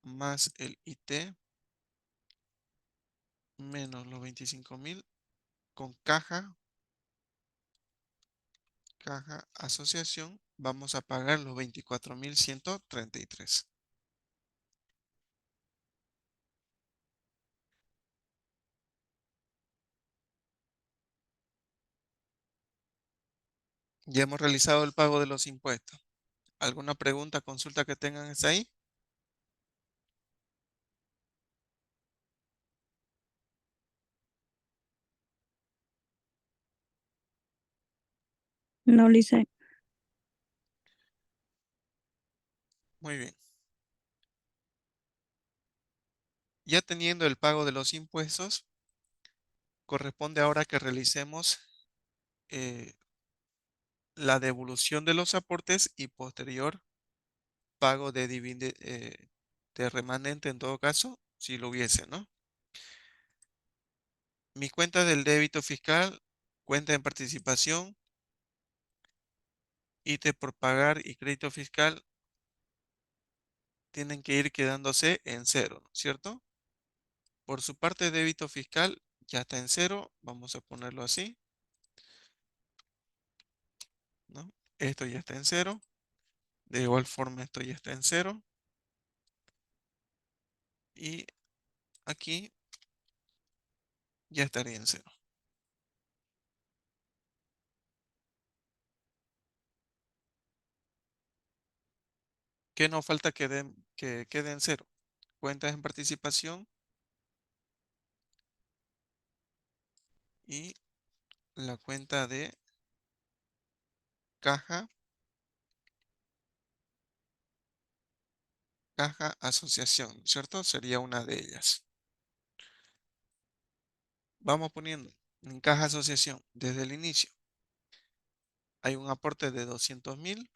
más el IT menos los 25.000 con caja asociación. Vamos a pagar los 24.133. Ya hemos realizado el pago de los impuestos. ¿Alguna pregunta, consulta que tengan hasta ahí? No lo hice. Muy bien. Ya teniendo el pago de los impuestos, corresponde ahora que realicemos eh, la devolución de los aportes y posterior pago de remanente en todo caso, si lo hubiese, ¿no? Mi cuenta del débito fiscal, cuenta en participación, IT por pagar y crédito fiscal tienen que ir quedándose en cero, ¿no es cierto? Por su parte, débito fiscal ya está en cero, vamos a ponerlo así, ¿no? Esto ya está en cero, de igual forma esto ya está en cero y aquí ya estaría en cero. ¿Qué nos falta que quede en cero? Cuentas en participación y la cuenta de caja, caja asociación, ¿cierto? Sería una de ellas. Vamos poniendo en caja asociación desde el inicio. Hay un aporte de 200.000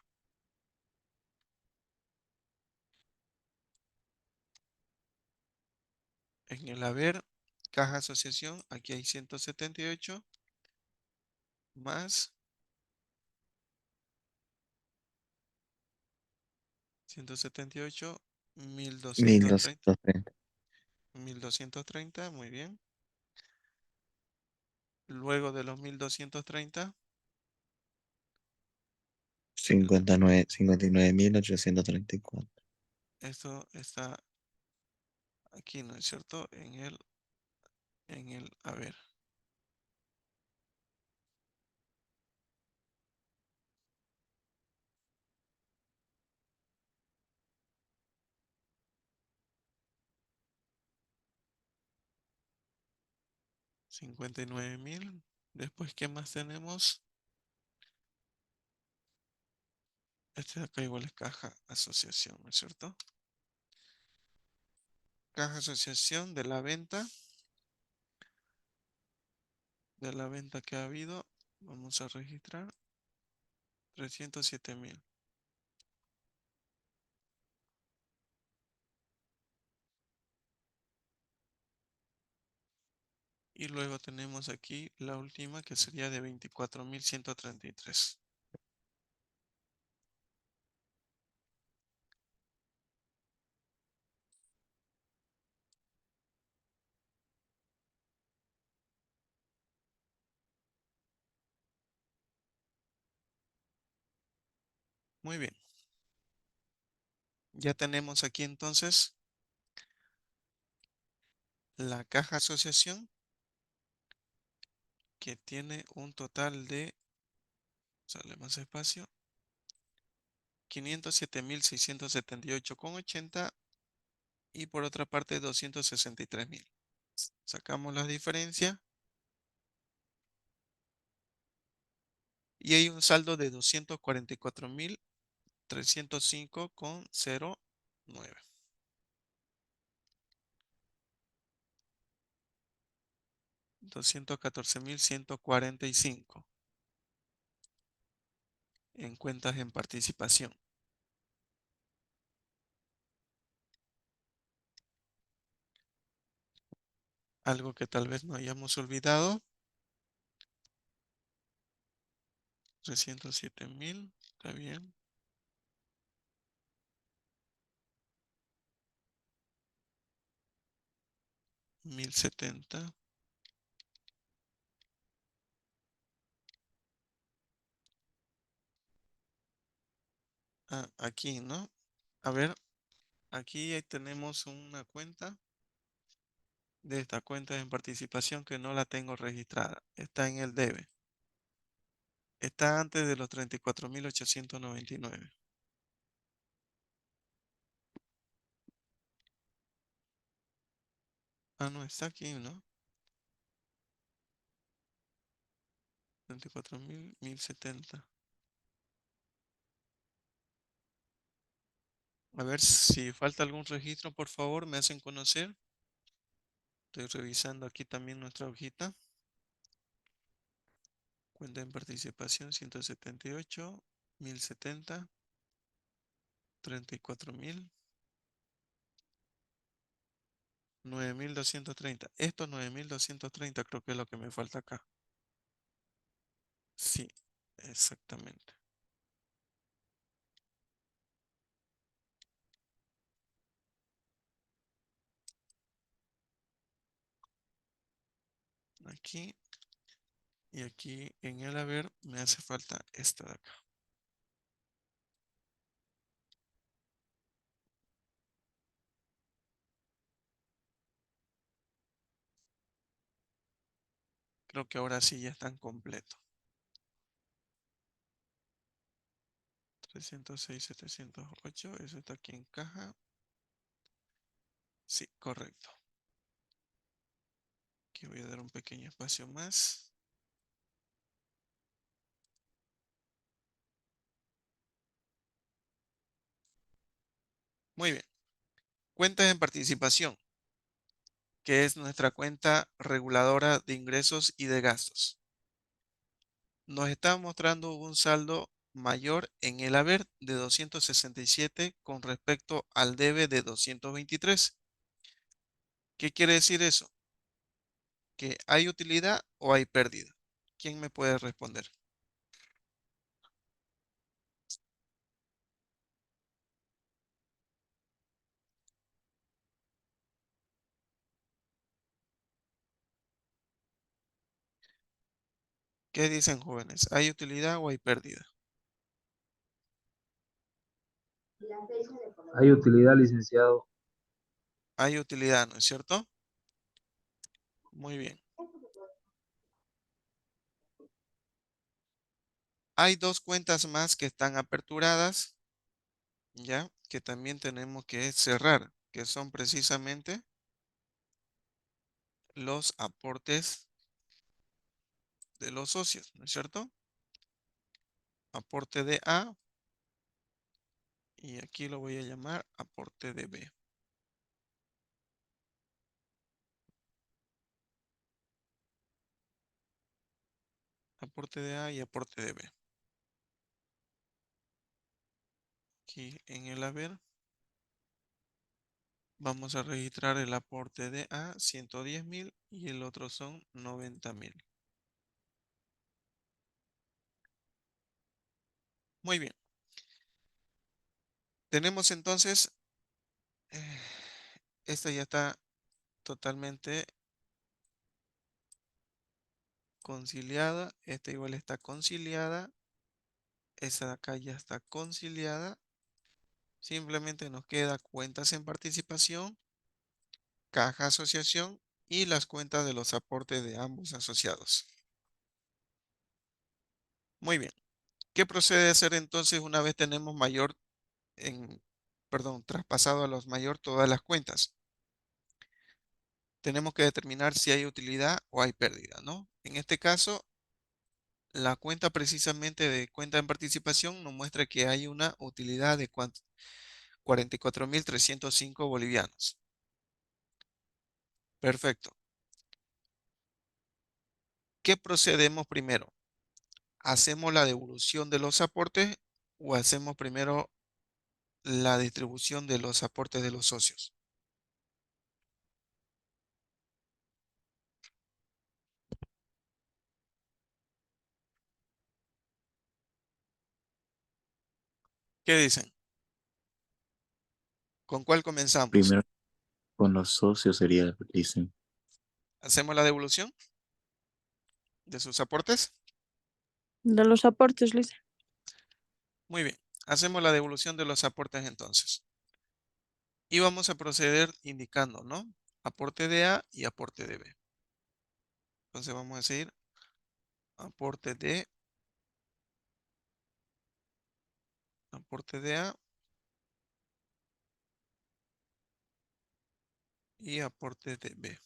En el haber, caja asociación, aquí hay 178 más 178, mil 1230, doscientos treinta 1230, muy bien. Luego de los 1230, 59.834. esto está aquí, ¿no es cierto? En el haber. $59,000. Después, ¿qué más tenemos? Este de acá igual es caja asociación, ¿no es cierto? Caja asociación de la venta que ha habido. Vamos a registrar 307,000. Y luego tenemos aquí la última que sería de 24,133. Muy bien. Ya tenemos aquí entonces la caja asociación que tiene un total de, sale más espacio, 507,678,80 y por otra parte 263,000. Sacamos la diferencia y hay un saldo de 244,305,09. 214,145 en cuentas en participación. Algo que tal vez no hayamos olvidado. 307,000, está bien. 1070. Ah, aquí, ¿no? A ver, aquí tenemos una cuenta de esta cuenta en participación que no la tengo registrada. Está en el debe. Está antes de los 34,899. Ah, no, está aquí, ¿no? 34,000, 1070. A ver si falta algún registro, por favor, me hacen conocer. Estoy revisando aquí también nuestra hojita. Cuenta en participación 178, 1070, 34,000, 9,230. Estos 9,230 creo que es lo que me falta acá. Sí, exactamente. Aquí y aquí en el haber me hace falta esta de acá. Creo que ahora sí ya están completos. 306, 708, eso está aquí en caja. Sí, correcto. Aquí voy a dar un pequeño espacio más. Muy bien. Cuentas en participación, que es nuestra cuenta reguladora de ingresos y de gastos. Nos está mostrando un saldo mayor en el haber de 267 con respecto al debe de 223. ¿Qué quiere decir eso? ¿Que hay utilidad o hay pérdida? ¿Quién me puede responder? ¿Qué dicen jóvenes? ¿Hay utilidad o hay pérdida? Hay utilidad, licenciado. Hay utilidad, ¿no es cierto? Muy bien. Hay dos cuentas más que están aperturadas, ¿ya? Que también tenemos que cerrar, que son precisamente los aportes de los socios, ¿no es cierto? Aporte de A y aquí lo voy a llamar aporte de B. Aporte de A y aporte de B. Aquí en el haber vamos a registrar el aporte de A, 110.000 y el otro son 90.000. Muy bien. Tenemos entonces, eh, esta ya está totalmente conciliada. Esta igual está conciliada. Esa de acá ya está conciliada. Simplemente nos queda cuentas en participación, caja asociación y las cuentas de los aportes de ambos asociados. Muy bien. ¿Qué procede a hacer entonces una vez tenemos traspasado a los mayor todas las cuentas? Tenemos que determinar si hay utilidad o hay pérdida, ¿no? En este caso, la cuenta precisamente de cuenta en participación nos muestra que hay una utilidad de 44.305 bolivianos. Perfecto. ¿Qué procedemos primero? ¿Hacemos la devolución de los aportes o hacemos primero la distribución de los aportes de los socios? ¿Qué dicen? ¿Con cuál comenzamos? Primero con los socios sería, dicen. ¿Hacemos la devolución de sus aportes? De los aportes, Lice. Muy bien. Hacemos la devolución de los aportes entonces. Y vamos a proceder indicando, ¿no? Aporte de A y aporte de B. Entonces vamos a decir aporte de A y aporte de B.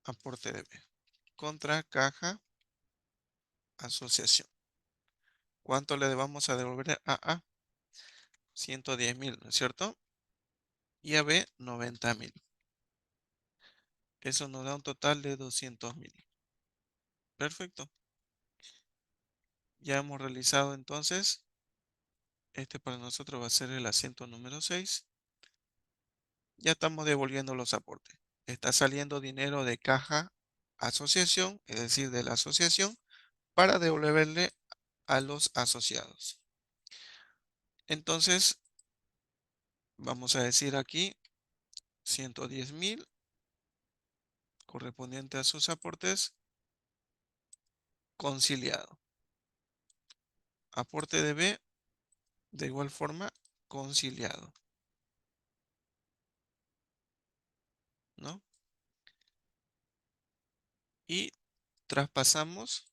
Aporte de B. Contra caja asociación. ¿Cuánto le vamos a devolver a A? 110.000, ¿no es cierto? Y a B, 90.000. Eso nos da un total de 200.000. Perfecto. Ya hemos realizado entonces. Este para nosotros va a ser el asiento número 6. Ya estamos devolviendo los aportes. Está saliendo dinero de caja asociación, es decir, de la asociación, para devolverle a los asociados. Entonces, vamos a decir aquí 110.000 correspondiente a sus aportes conciliado. Aporte de B, de igual forma, conciliado, ¿no? Y traspasamos.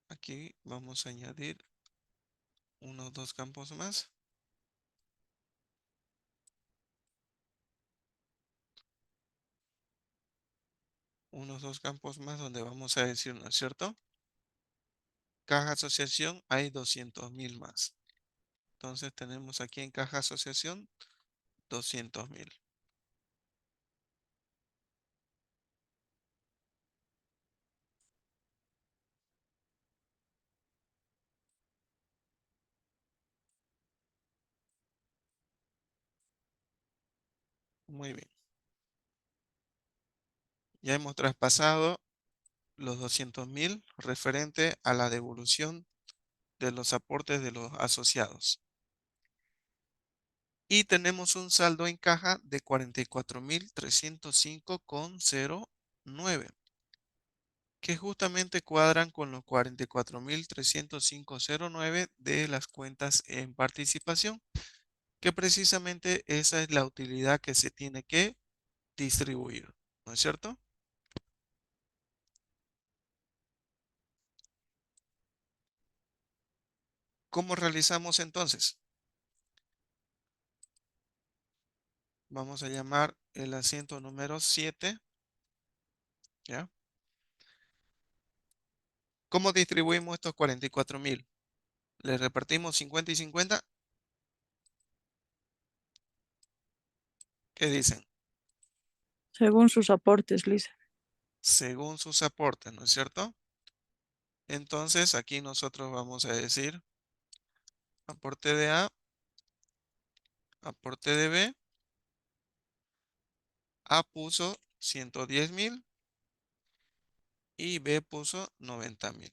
Aquí vamos a añadir unos dos campos más. Unos dos campos más donde vamos a decir, ¿no es cierto? Caja asociación hay 200.000 más. Entonces tenemos aquí en caja asociación 200.000. Muy bien. Ya hemos traspasado los 200.000 referente a la devolución de los aportes de los asociados. Y tenemos un saldo en caja de 44.305,09, que justamente cuadran con los 44.305,09 de las cuentas en participación, que precisamente esa es la utilidad que se tiene que distribuir, ¿no es cierto? ¿Cómo realizamos entonces? Vamos a llamar el asiento número 7, ¿ya? ¿Cómo distribuimos estos 44.000? ¿Le repartimos 50 y 50? ¿Qué dicen? Según sus aportes, Lisa. Según sus aportes, ¿no es cierto? Entonces aquí nosotros vamos a decir aporte de A, aporte de B. A puso 110.000 y B puso 90.000.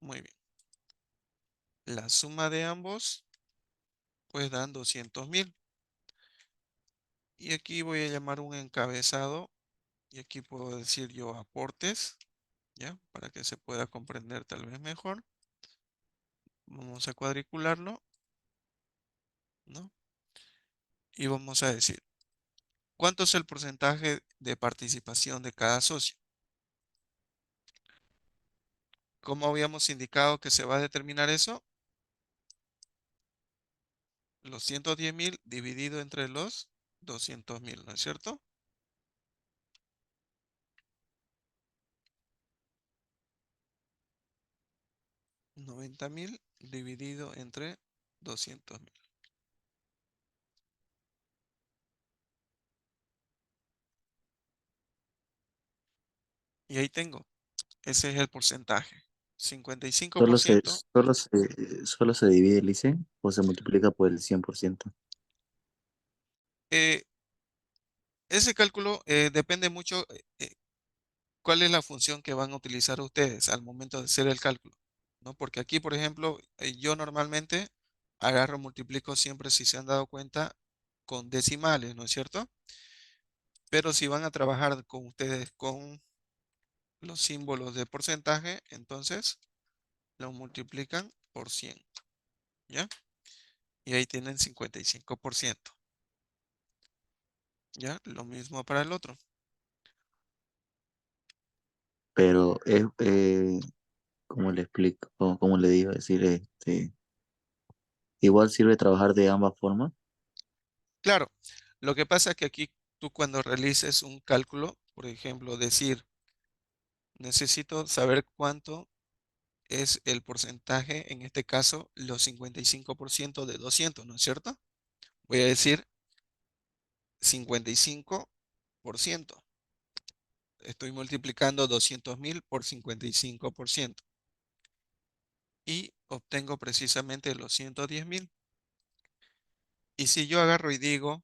Muy bien. La suma de ambos pues dan 200.000. Y aquí voy a llamar un encabezado y aquí puedo decir yo aportes, ¿ya? Para que se pueda comprender tal vez mejor. Vamos a cuadricularlo, ¿no? Y vamos a decir, ¿cuánto es el porcentaje de participación de cada socio? ¿Cómo habíamos indicado que se va a determinar eso? Los 110.000 dividido entre los 200.000, ¿no es cierto? 90.000 dividido entre 200.000. Y ahí tengo. Ese es el porcentaje. Solo se, 55%. solo se divide, Lice, o se multiplica por el 100%. eh, Ese cálculo depende mucho cuál es la función que van a utilizar ustedes al momento de hacer el cálculo, ¿no? Porque aquí, por ejemplo, yo normalmente agarro, multiplico siempre, si se han dado cuenta, con decimales, ¿no es cierto? Pero si van a trabajar con ustedes con los símbolos de porcentaje, entonces lo multiplican por 100, ¿ya? Y ahí tienen 55%, ¿ya? Lo mismo para el otro. Pero es, ¿cómo le explico? ¿Cómo le digo? Decir, igual sirve trabajar de ambas formas, Claro, lo que pasa es que aquí tú cuando realices un cálculo, por ejemplo, decir, necesito saber cuánto es el porcentaje, en este caso, los 55% de 200, ¿no es cierto? Voy a decir 55%. Estoy multiplicando 200.000 por 55% y obtengo precisamente los 110.000. Y si yo agarro y digo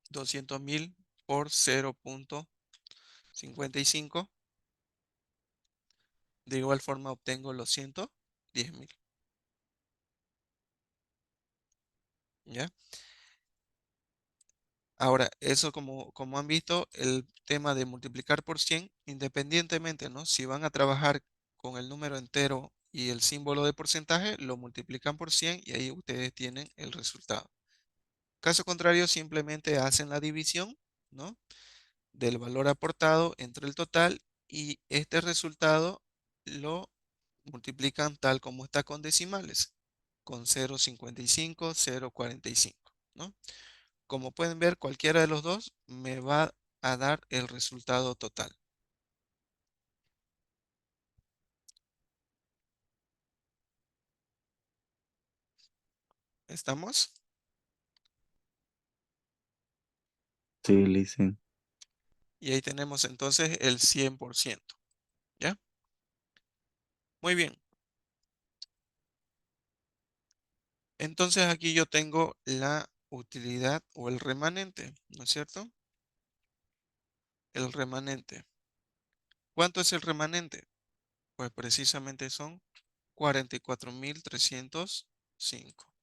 200.000 por 0,55, de igual forma obtengo los 110.000. ¿Ya? Ahora, eso como han visto, el tema de multiplicar por 100, independientemente, ¿no? Si van a trabajar con el número entero y el símbolo de porcentaje, lo multiplican por 100 y ahí ustedes tienen el resultado. Caso contrario, simplemente hacen la división, ¿no? Del valor aportado entre el total y este resultado lo multiplican tal como está con decimales, con 0,55, 0,45, ¿no? Como pueden ver, cualquiera de los dos me va a dar el resultado total. ¿Estamos? sí, Lice. Y ahí tenemos entonces el 100%. ¿Ya? Muy bien. Entonces aquí yo tengo la utilidad o el remanente, ¿no es cierto? El remanente. ¿Cuánto es el remanente? Pues precisamente son 44.305.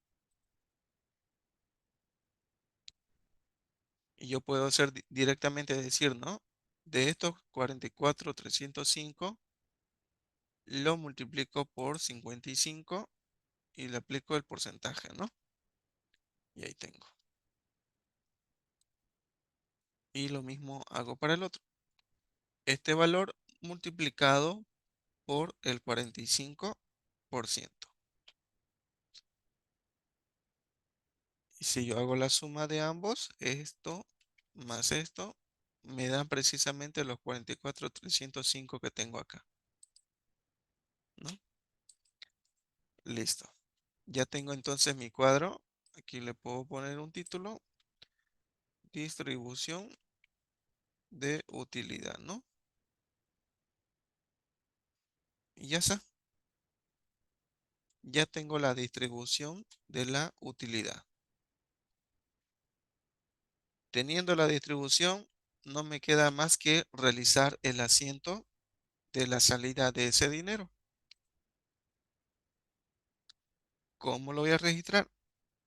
Y yo puedo hacer directamente decir, ¿no? De estos 44.305, lo multiplico por 55 y le aplico el porcentaje, ¿no? Y ahí tengo. Y lo mismo hago para el otro. Este valor multiplicado por el 45%. Y si yo hago la suma de ambos, esto más esto, me dan precisamente los 44.305 que tengo acá, ¿no? Listo. Ya tengo entonces mi cuadro. Aquí le puedo poner un título. Distribución de utilidad, ¿no? Y ya está. Ya tengo la distribución de la utilidad. Teniendo la distribución, no me queda más que realizar el asiento de la salida de ese dinero. ¿Cómo lo voy a registrar?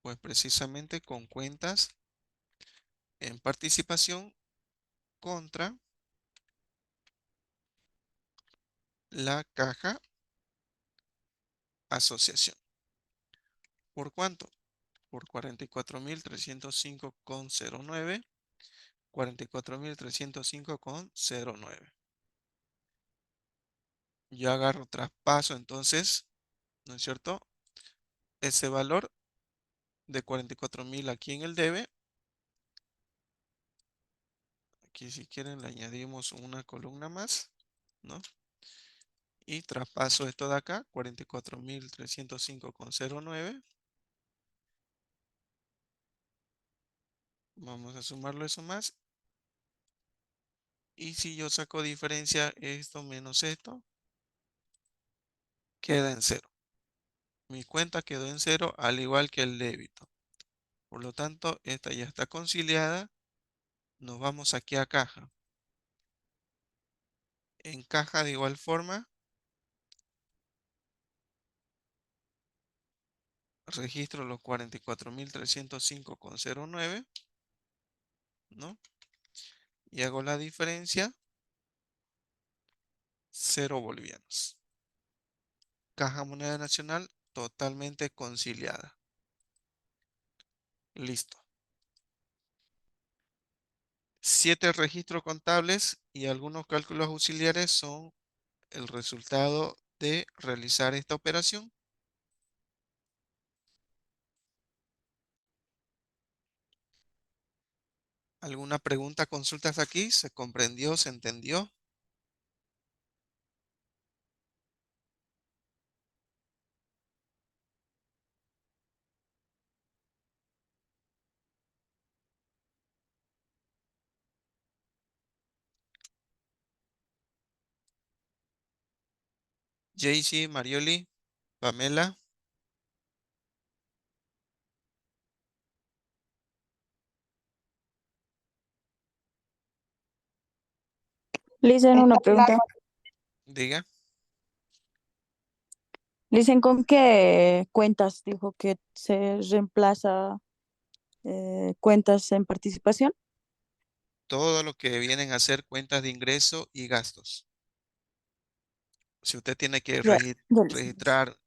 Pues precisamente con cuentas en participación contra la caja asociación. ¿Por cuánto? Por 44.305,09. 44.305,09. Yo agarro traspaso entonces, ¿no es cierto? Ese valor de 44.000 aquí en el debe. Aquí si quieren le añadimos una columna más, ¿no? Y traspaso esto de acá, 44.305,09. Vamos a sumarlo eso más. Y si yo saco diferencia esto menos esto, queda en cero. Mi cuenta quedó en cero al igual que el débito. Por lo tanto, esta ya está conciliada. Nos vamos aquí a caja. En caja de igual forma, registro los 44.305,09, ¿no? Y hago la diferencia, 0 bolivianos. Caja Moneda Nacional totalmente conciliada. Listo. 7 registros contables y algunos cálculos auxiliares son el resultado de realizar esta operación. ¿Alguna pregunta, consultas aquí? ¿Se comprendió? ¿Se entendió? Jaycee, Marioli, Pamela. Le dicen Está una pregunta. claro. Diga. Le dicen con qué cuentas dijo que se reemplaza cuentas en participación. Todo lo que vienen a ser cuentas de ingreso y gastos. Si usted tiene que Ya, ya le dicen eso. registrar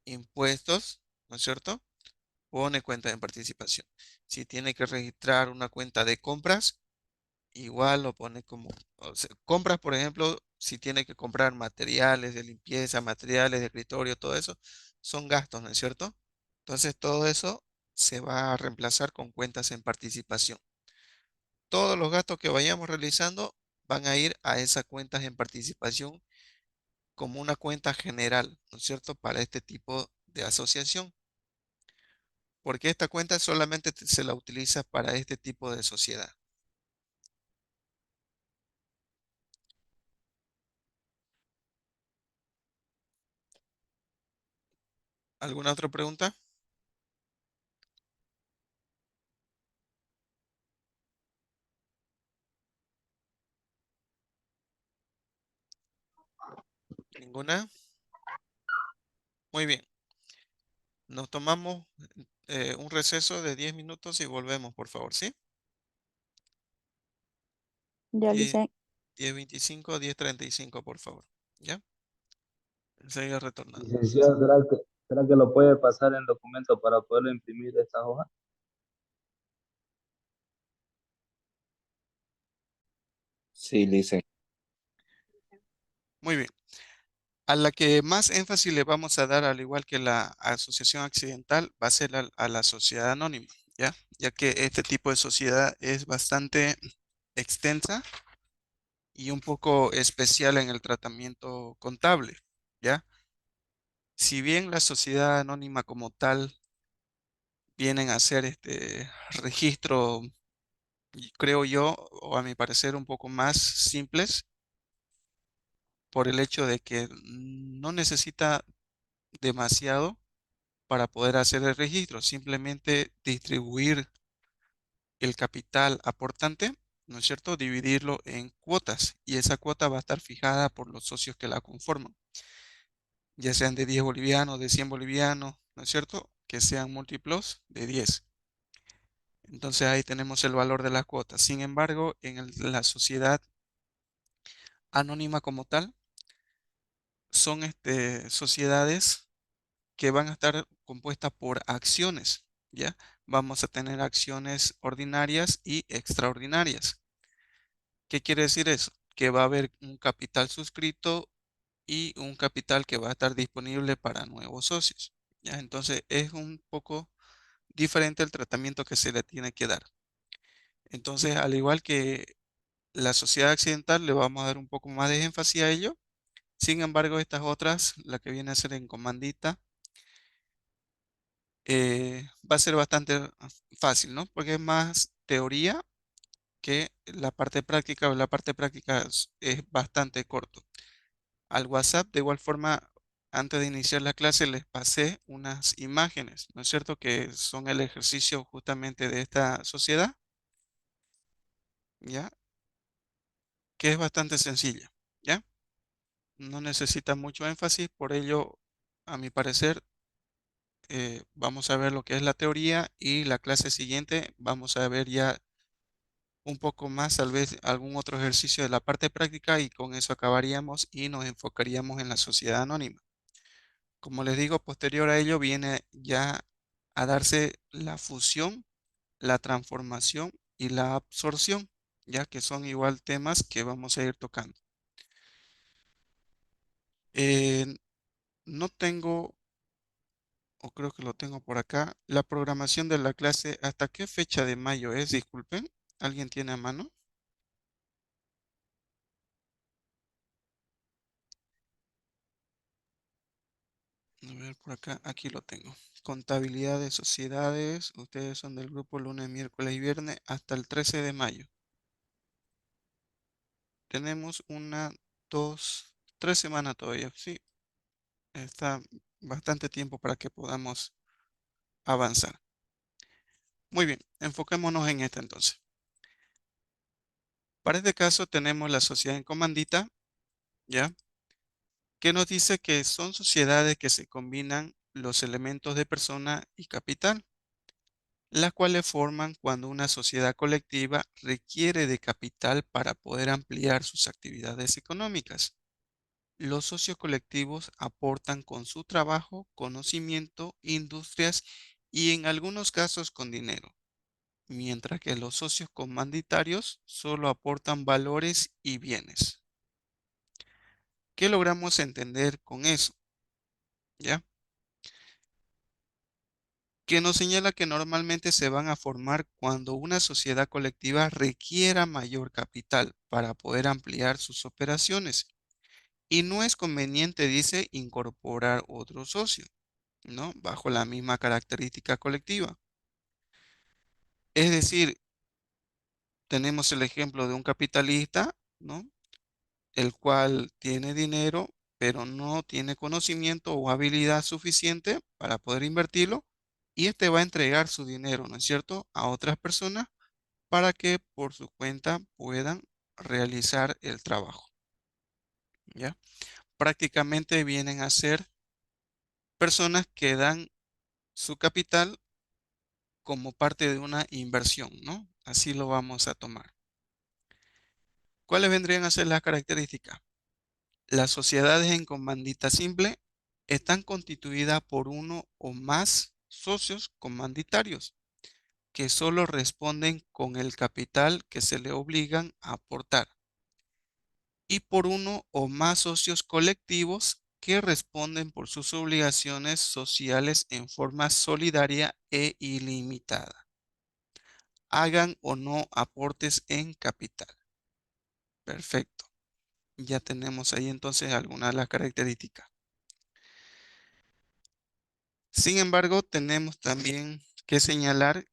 impuestos, ¿no es cierto? Pone cuenta de participación. Si tiene que registrar una cuenta de compras, igual lo pone como, o sea, compras, por ejemplo, si tiene que comprar materiales de limpieza, materiales de escritorio, todo eso, son gastos, ¿no es cierto? Entonces todo eso se va a reemplazar con cuentas en participación. Todos los gastos que vayamos realizando van a ir a esas cuentas en participación como una cuenta general, ¿no es cierto? Para este tipo de asociación. Porque esta cuenta solamente se la utiliza para este tipo de sociedad. ¿Alguna otra pregunta? ¿Ninguna? Muy bien. Nos tomamos un receso de 10 minutos y volvemos, por favor, ¿sí? Ya, 10, Licen. 10:25, 10:35, por favor. ¿Ya? Enseguida retornando. Licenciado, será que lo puede pasar en documento para poderlo imprimir esta hoja? Sí, Licen. Muy bien. A la que más énfasis le vamos a dar, al igual que la asociación accidental, va a ser a la sociedad anónima, ¿ya? Ya que este tipo de sociedad es bastante extensa y un poco especial en el tratamiento contable, ¿ya? Si bien la sociedad anónima como tal vienen a ser este registro, y creo yo, o a mi parecer, un poco más simples por el hecho de que no necesita demasiado para poder hacer el registro, simplemente distribuir el capital aportante, ¿no es cierto? Dividirlo en cuotas y esa cuota va a estar fijada por los socios que la conforman, ya sean de 10 bolivianos, de 100 bolivianos, ¿no es cierto? Que sean múltiplos de 10. Entonces ahí tenemos el valor de las cuotas. Sin embargo, en la sociedad anónima como tal, son sociedades que van a estar compuestas por acciones, ¿ya? Vamos a tener acciones ordinarias y extraordinarias. ¿Qué quiere decir eso? Que va a haber un capital suscrito y un capital que va a estar disponible para nuevos socios, ¿ya? Entonces es un poco diferente el tratamiento que se le tiene que dar. Entonces, al igual que la sociedad accidental, le vamos a dar un poco más de énfasis a ello. Sin embargo, estas otras, la que viene a ser en comandita, va a ser bastante fácil, ¿no? Porque es más teoría que la parte práctica, o la parte práctica es bastante corto. Al WhatsApp, de igual forma, antes de iniciar la clase les pasé unas imágenes, ¿no es cierto? Que son el ejercicio justamente de esta sociedad, ¿ya? Que es bastante sencilla, ¿ya? No necesita mucho énfasis, por ello, a mi parecer, vamos a ver lo que es la teoría y la clase siguiente vamos a ver ya un poco más, tal vez algún otro ejercicio de la parte práctica y con eso acabaríamos y nos enfocaríamos en la sociedad anónima. Como les digo, posterior a ello viene ya a darse la fusión, la transformación y la absorción, ya que son igual temas que vamos a ir tocando. Eh, no tengo, o creo que lo tengo por acá, la programación de la clase. ¿Hasta qué fecha de mayo es? Disculpen, ¿alguien tiene a mano? A ver, por acá, aquí lo tengo. Contabilidad de sociedades. Ustedes son del grupo lunes, miércoles y viernes hasta el 13 de mayo. Tenemos una, dos, 3 semanas todavía. Sí, está bastante tiempo para que podamos avanzar. Muy bien, enfoquémonos en esta entonces. Para este caso tenemos la sociedad en comandita, ¿ya? Que nos dice que son sociedades que se combinan los elementos de persona y capital, las cuales forman cuando una sociedad colectiva requiere de capital para poder ampliar sus actividades económicas. Los socios colectivos aportan con su trabajo, conocimiento, industrias y en algunos casos con dinero, mientras que los socios comanditarios solo aportan valores y bienes. ¿Qué logramos entender con eso? ¿Ya? Que nos señala que normalmente se van a formar cuando una sociedad colectiva requiera mayor capital para poder ampliar sus operaciones. Y no es conveniente, dice, incorporar otro socio, ¿no? Bajo la misma característica colectiva. Es decir, tenemos el ejemplo de un capitalista, ¿no? El cual tiene dinero, pero no tiene conocimiento o habilidad suficiente para poder invertirlo, y este va a entregar su dinero, ¿no es cierto?, a otras personas para que por su cuenta puedan realizar el trabajo. ¿ya? Prácticamente vienen a ser personas que dan su capital como parte de una inversión, ¿no? Así lo vamos a tomar. ¿Cuáles vendrían a ser las características? Las sociedades en comandita simple están constituidas por uno o más socios comanditarios que solo responden con el capital que se le obligan a aportar y por uno o más socios colectivos que responden por sus obligaciones sociales en forma solidaria e ilimitada, hagan o no aportes en capital. Perfecto. Ya tenemos ahí entonces algunas de las características. Sin embargo, tenemos también que señalar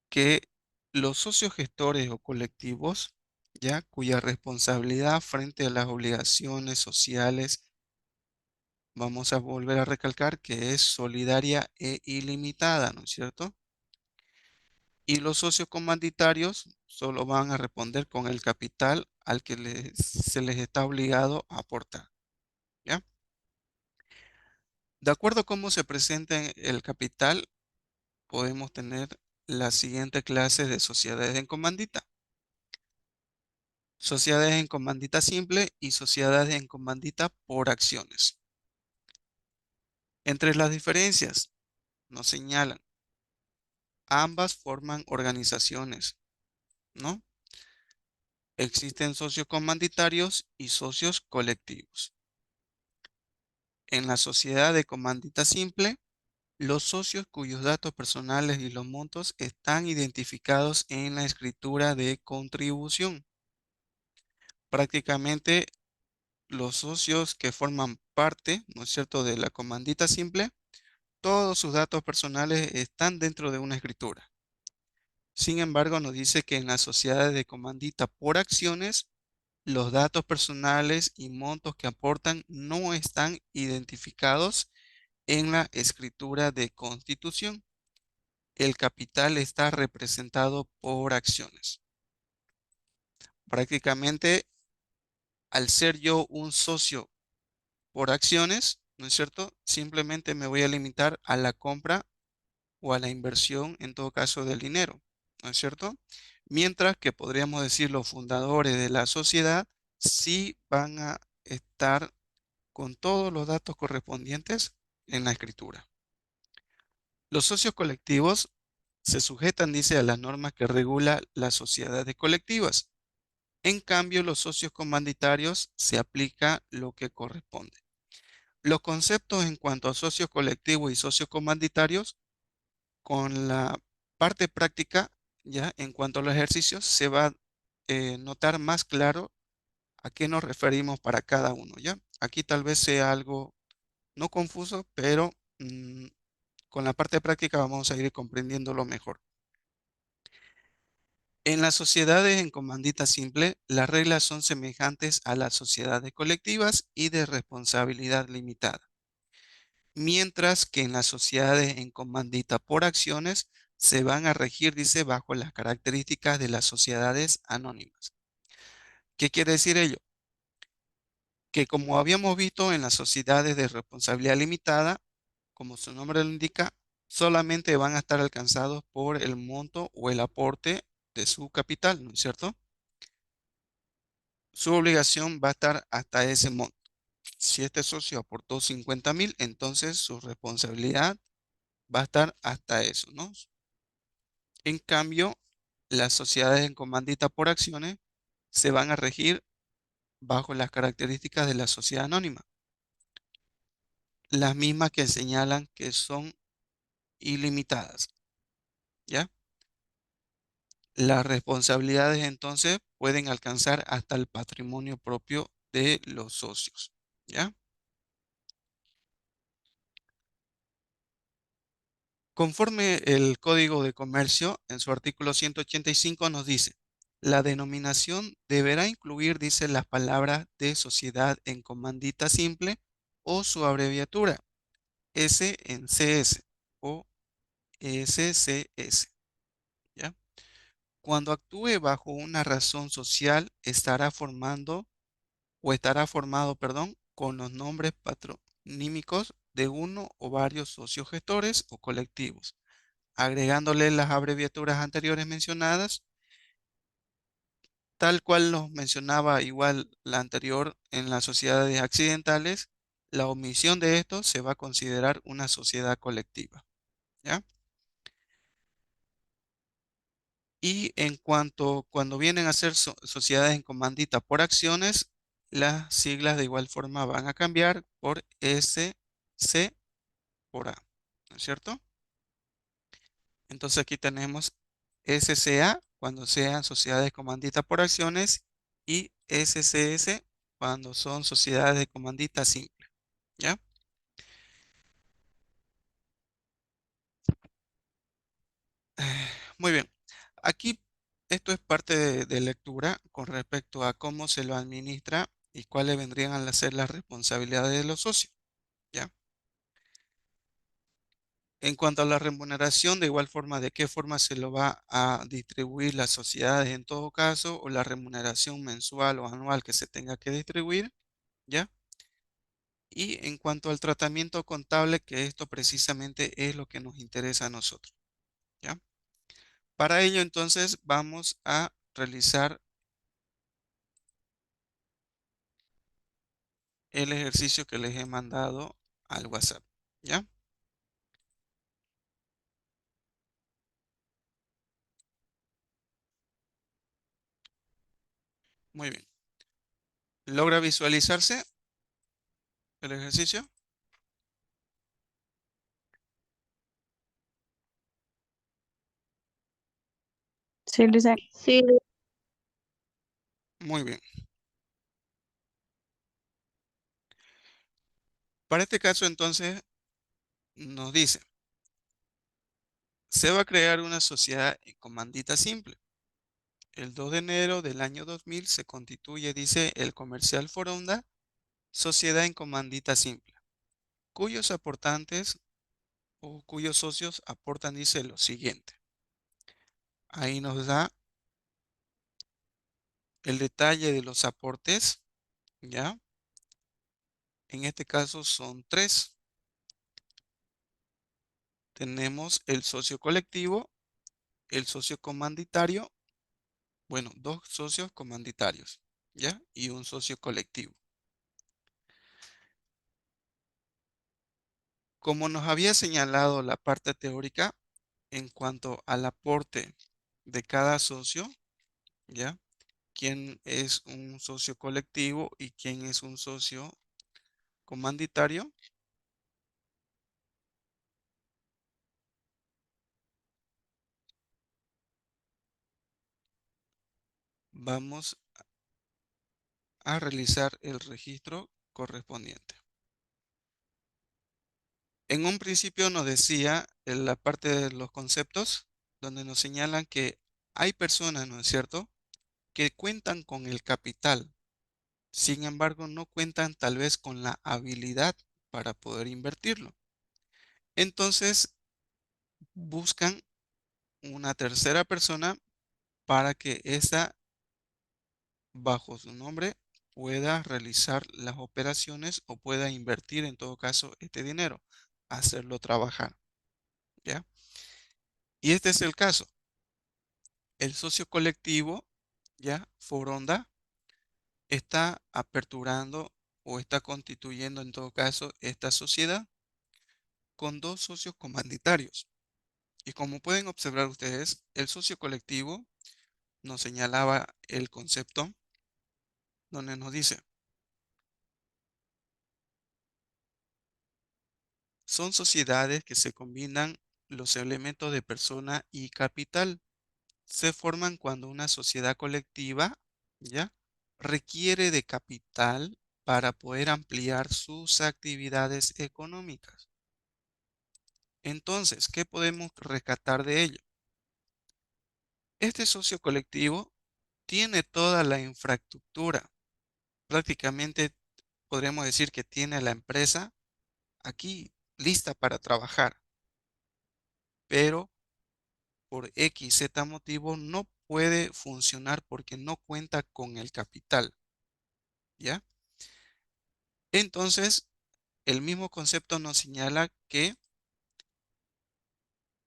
que los socios gestores o colectivos, ya cuya responsabilidad frente a las obligaciones sociales, vamos a volver a recalcar que es solidaria e ilimitada, ¿no es cierto? Y los socios comanditarios solo van a responder con el capital al que se les está obligado a aportar, ¿ya? De acuerdo a cómo se presenta el capital, podemos tener la siguiente clase de sociedades en comandita. Sociedades en comandita simple y sociedades en comandita por acciones. Entre las diferencias nos señalan, ambas forman organizaciones, ¿no? Existen socios comanditarios y socios colectivos. En la sociedad de comandita simple, los socios cuyos datos personales y los montos están identificados en la escritura de contribución. Prácticamente los socios que forman parte, ¿no es cierto?, de la comandita simple, todos sus datos personales están dentro de una escritura. Sin embargo, nos dice que en las sociedades de comandita por acciones, los datos personales y montos que aportan no están identificados en la escritura de constitución. El capital está representado por acciones. Prácticamente, al ser yo un socio por acciones, ¿no es cierto? Simplemente me voy a limitar a la compra o a la inversión, en todo caso, del dinero, ¿no es cierto? Mientras que podríamos decir los fundadores de la sociedad sí van a estar con todos los datos correspondientes en la escritura. Los socios colectivos se sujetan, dice, a las normas que regula las sociedades colectivas. En cambio, los socios comanditarios se aplica lo que corresponde. Los conceptos en cuanto a socios colectivos y socios commanditarios, con la parte práctica, ya en cuanto a los ejercicios, se va a notar más claro a qué nos referimos para cada uno, ¿ya? Aquí tal vez sea algo no confuso, pero con la parte práctica vamos a ir comprendiéndolo mejor. En las sociedades en comandita simple, las reglas son semejantes a las sociedades colectivas y de responsabilidad limitada, mientras que en las sociedades en comandita por acciones se van a regir, dice, bajo las características de las sociedades anónimas. ¿Qué quiere decir ello? Que como habíamos visto en las sociedades de responsabilidad limitada, como su nombre lo indica, solamente van a estar alcanzados por el monto o el aporte de su capital, ¿no es cierto? Su obligación va a estar hasta ese monto. Si este socio aportó 50,000, entonces su responsabilidad va a estar hasta eso, ¿no? En cambio, las sociedades en comandita por acciones se van a regir bajo las características de la sociedad anónima, las mismas que señalan que son ilimitadas, ¿ya? Las responsabilidades entonces pueden alcanzar hasta el patrimonio propio de los socios, ¿ya? Conforme el Código de Comercio, en su artículo 185 nos dice, la denominación deberá incluir, dice, las palabras de sociedad en comandita simple o su abreviatura, S en CS o SCS, ¿ya? Cuando actúe bajo una razón social, estará formando o estará formado, perdón, con los nombres patronímicos de uno o varios socios gestores o colectivos, agregándole las abreviaturas anteriores mencionadas, tal cual nos mencionaba igual la anterior en las sociedades accidentales. La omisión de esto se va a considerar una sociedad colectiva, ¿ya? Y en cuanto cuando vienen a ser sociedades en comandita por acciones, las siglas de igual forma van a cambiar por SC por A, ¿no es cierto? Entonces aquí tenemos SCA cuando sean sociedades comanditas por acciones y SCS cuando son sociedades de comandita simple, ¿ya? Muy bien. Aquí esto es parte de lectura con respecto a cómo se lo administra y cuáles vendrían a ser las responsabilidades de los socios, ¿ya? En cuanto a la remuneración, de igual forma, de qué forma se lo va a distribuir las sociedades en todo caso, o la remuneración mensual o anual que se tenga que distribuir, ¿ya? Y en cuanto al tratamiento contable, que esto precisamente es lo que nos interesa a nosotros, ¿ya? Para ello, entonces, vamos a realizar el ejercicio que les he mandado al WhatsApp, ¿ya? Muy bien. ¿Logra visualizarse el ejercicio? Sí, Luisa. Sí, Muy bien. Para este caso, entonces, nos dice, se va a crear una sociedad en comandita simple. El 2 de enero del año 2000 se constituye, dice, el Comercial Foronda, sociedad en comandita simple, cuyos aportantes o cuyos socios aportan, dice, lo siguiente. Ahí nos da el detalle de los aportes, ¿ya? En este caso son tres. Tenemos el socio colectivo, el socio comanditario, bueno, dos socios comanditarios, ¿ya? Y un socio colectivo. Como nos había señalado la parte teórica en cuanto al aporte de cada socio, ¿ya? ¿Quién es un socio colectivo y quién es un socio comanditario? Vamos a realizar el registro correspondiente. En un principio nos decía en la parte de los conceptos, donde nos señalan que hay personas, ¿no es cierto?, que cuentan con el capital, sin embargo, no cuentan tal vez con la habilidad para poder invertirlo. Entonces, buscan una tercera persona para que esa, bajo su nombre, pueda realizar las operaciones o pueda invertir en todo caso este dinero, hacerlo trabajar, ¿ya? Y este es el caso. El socio colectivo, ¿ya? Foronda, está aperturando o está constituyendo en todo caso esta sociedad con dos socios comanditarios. Y como pueden observar ustedes, el socio colectivo nos señalaba el concepto donde nos dice, son sociedades que se combinan los elementos de persona y capital. Se forman cuando una sociedad colectiva, ¿ya?, requiere de capital para poder ampliar sus actividades económicas. Entonces, ¿qué podemos rescatar de ello? Este socio colectivo tiene toda la infraestructura. Prácticamente podríamos decir que tiene la empresa aquí lista para trabajar, pero por X, Z motivo no puede funcionar porque no cuenta con el capital. ¿ya? Entonces, el mismo concepto nos señala que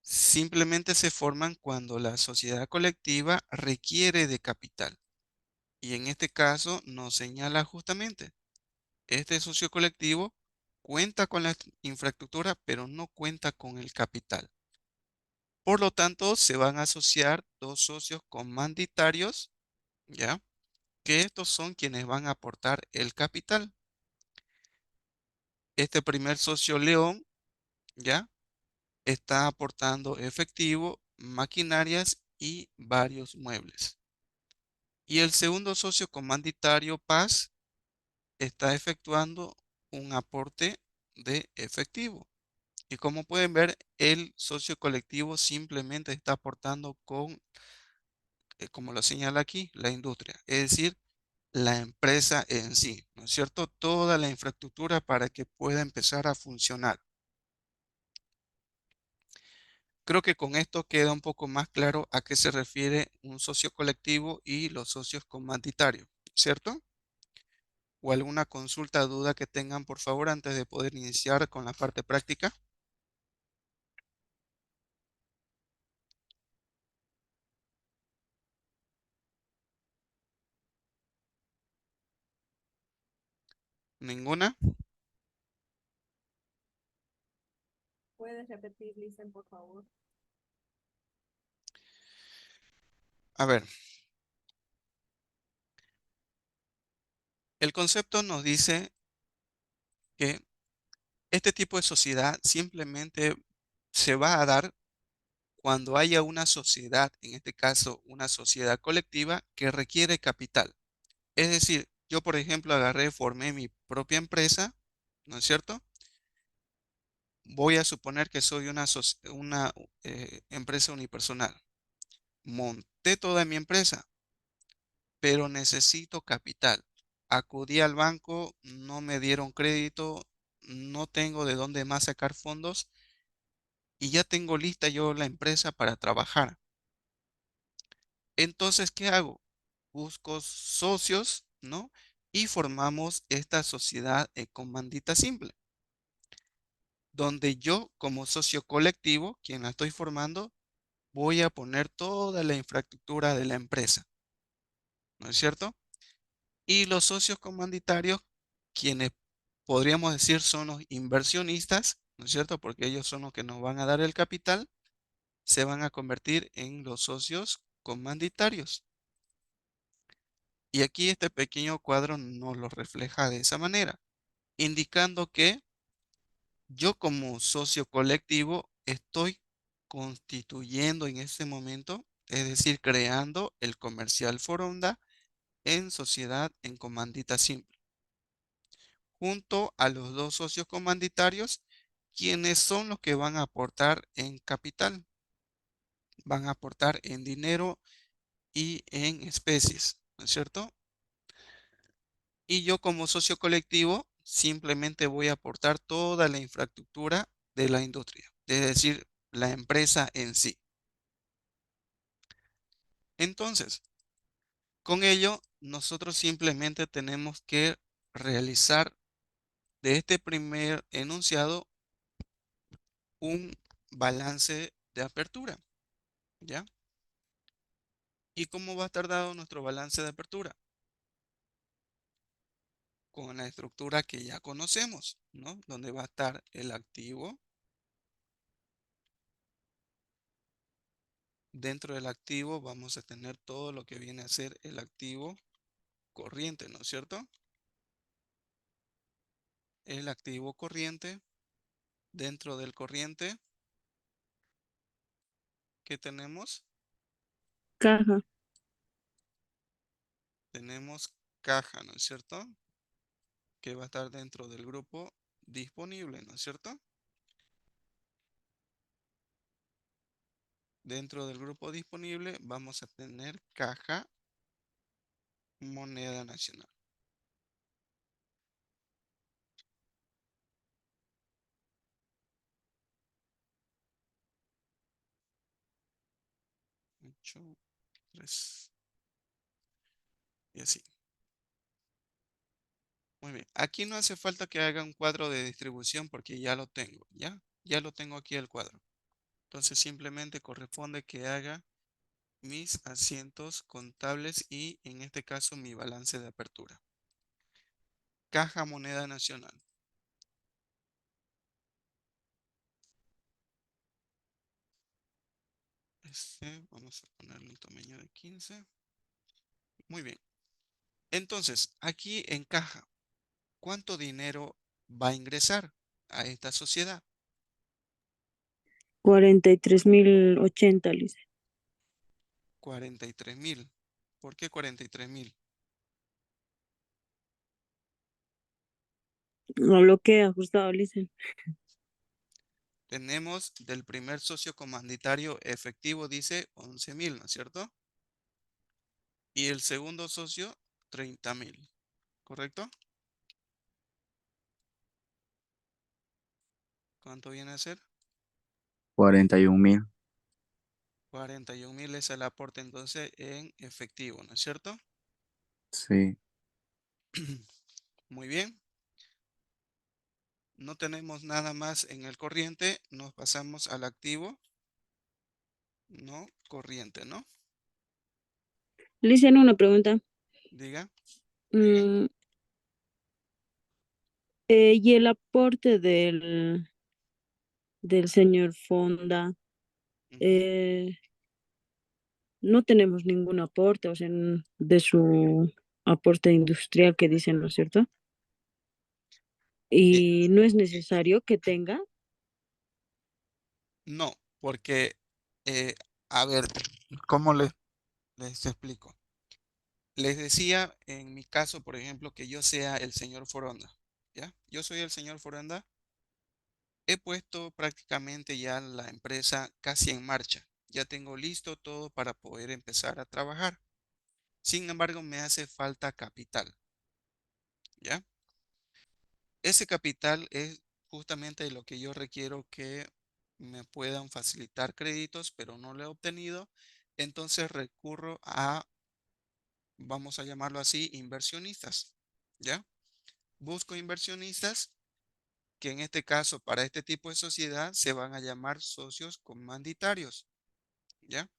simplemente se forman cuando la sociedad colectiva requiere de capital. Y en este caso nos señala justamente, este socio colectivo cuenta con la infraestructura, pero no cuenta con el capital. Por lo tanto, se van a asociar dos socios comanditarios, ¿ya? Que estos son quienes van a aportar el capital. Este primer socio león, ¿ya? Está aportando efectivo, maquinarias y varios muebles. Y el segundo socio comanditario Paz está efectuando un aporte de efectivo. Y como pueden ver, el socio colectivo simplemente está aportando con, como lo señala aquí, la industria, es decir, la empresa en sí, ¿no es cierto? Toda la infraestructura para que pueda empezar a funcionar. Creo que con esto queda un poco más claro a qué se refiere un socio colectivo y los socios comanditarios, ¿cierto? ¿O alguna consulta, duda que tengan, por favor, antes de poder iniciar con la parte práctica? ¿Ninguna? ¿Puedes repetir, Listen, por favor? A ver, el concepto nos dice que este tipo de sociedad simplemente se va a dar cuando haya una sociedad, en este caso una sociedad colectiva, que requiere capital. Es decir, yo por ejemplo agarré, formé mi propia empresa, ¿no es cierto? Voy a suponer que soy una empresa unipersonal. Monté toda mi empresa, pero necesito capital. Acudí al banco, no me dieron crédito, no tengo de dónde más sacar fondos y ya tengo lista yo la empresa para trabajar. Entonces, ¿qué hago? Busco socios, ¿no? Y formamos esta sociedad con mandita simple, donde yo como socio colectivo, quien la estoy formando, voy a poner toda la infraestructura de la empresa, ¿no es cierto? Y los socios comanditarios, quienes podríamos decir son los inversionistas, ¿no es cierto? Porque ellos son los que nos van a dar el capital, se van a convertir en los socios comanditarios. Y aquí este pequeño cuadro nos lo refleja de esa manera, indicando que yo como socio colectivo estoy constituyendo en ese momento, es decir, creando el comercial Foronda en sociedad en comandita simple, junto a los dos socios comanditarios, quienes son los que van a aportar en capital, van a aportar en dinero y en especies, ¿no es cierto? Y yo como socio colectivo simplemente voy a aportar toda la infraestructura de la industria, es decir, la empresa en sí. Entonces, con ello, nosotros simplemente tenemos que realizar de este primer enunciado un balance de apertura, ¿ya? ¿Y cómo va a estar dado nuestro balance de apertura? Con la estructura que ya conocemos, ¿no? Donde va a estar el activo. Dentro del activo vamos a tener todo lo que viene a ser el activo corriente, ¿no es cierto? El activo corriente. Dentro del corriente, ¿qué tenemos? Caja. Tenemos caja, ¿no es cierto? Que va a estar dentro del grupo disponible, ¿no es cierto? Dentro del grupo disponible vamos a tener caja moneda nacional. Ocho, 3 y así. Muy bien. Aquí no hace falta que haga un cuadro de distribución porque ya lo tengo, ¿ya? Ya lo tengo aquí el cuadro. Entonces simplemente corresponde que haga mis asientos contables y en este caso mi balance de apertura. Caja Moneda Nacional. Vamos a ponerle un tamaño de 15. Muy bien. Entonces, aquí en caja, ¿cuánto dinero va a ingresar a esta sociedad? 43.080, Lice. 43.000. ¿Por qué 43.000? A lo que he ajustado, Lice. Tenemos del primer socio comanditario efectivo, dice 11.000, ¿no es cierto? Y el segundo socio, 30.000. ¿Correcto? ¿Cuánto viene a ser? 41.000. 41.000 es el aporte entonces en efectivo, ¿no es cierto? Sí. Muy bien. No tenemos nada más en el corriente. Nos pasamos al activo no corriente, ¿no? Lice, una pregunta. Diga. Mm, y el aporte del señor Fonda, Ujú. eh, no tenemos ningún aporte, o sea, de su aporte industrial que dicen, ¿no es cierto? Eh, Y no es necesario que tenga. no, porque, a ver, ¿cómo les explico? Les decía en mi caso, por ejemplo, que yo sea el señor Foronda, ¿ya? Yo soy el señor Foronda. He puesto prácticamente ya la empresa casi en marcha. Ya tengo listo todo para poder empezar a trabajar. Sin embargo, me hace falta capital, ¿ya? Ese capital es justamente lo que yo requiero que me puedan facilitar créditos, pero no lo he obtenido. Entonces recurro a, vamos a llamarlo así, inversionistas, ¿ya? Busco inversionistas que en este caso, para este tipo de sociedad, se van a llamar socios comanditarios, ¿ya?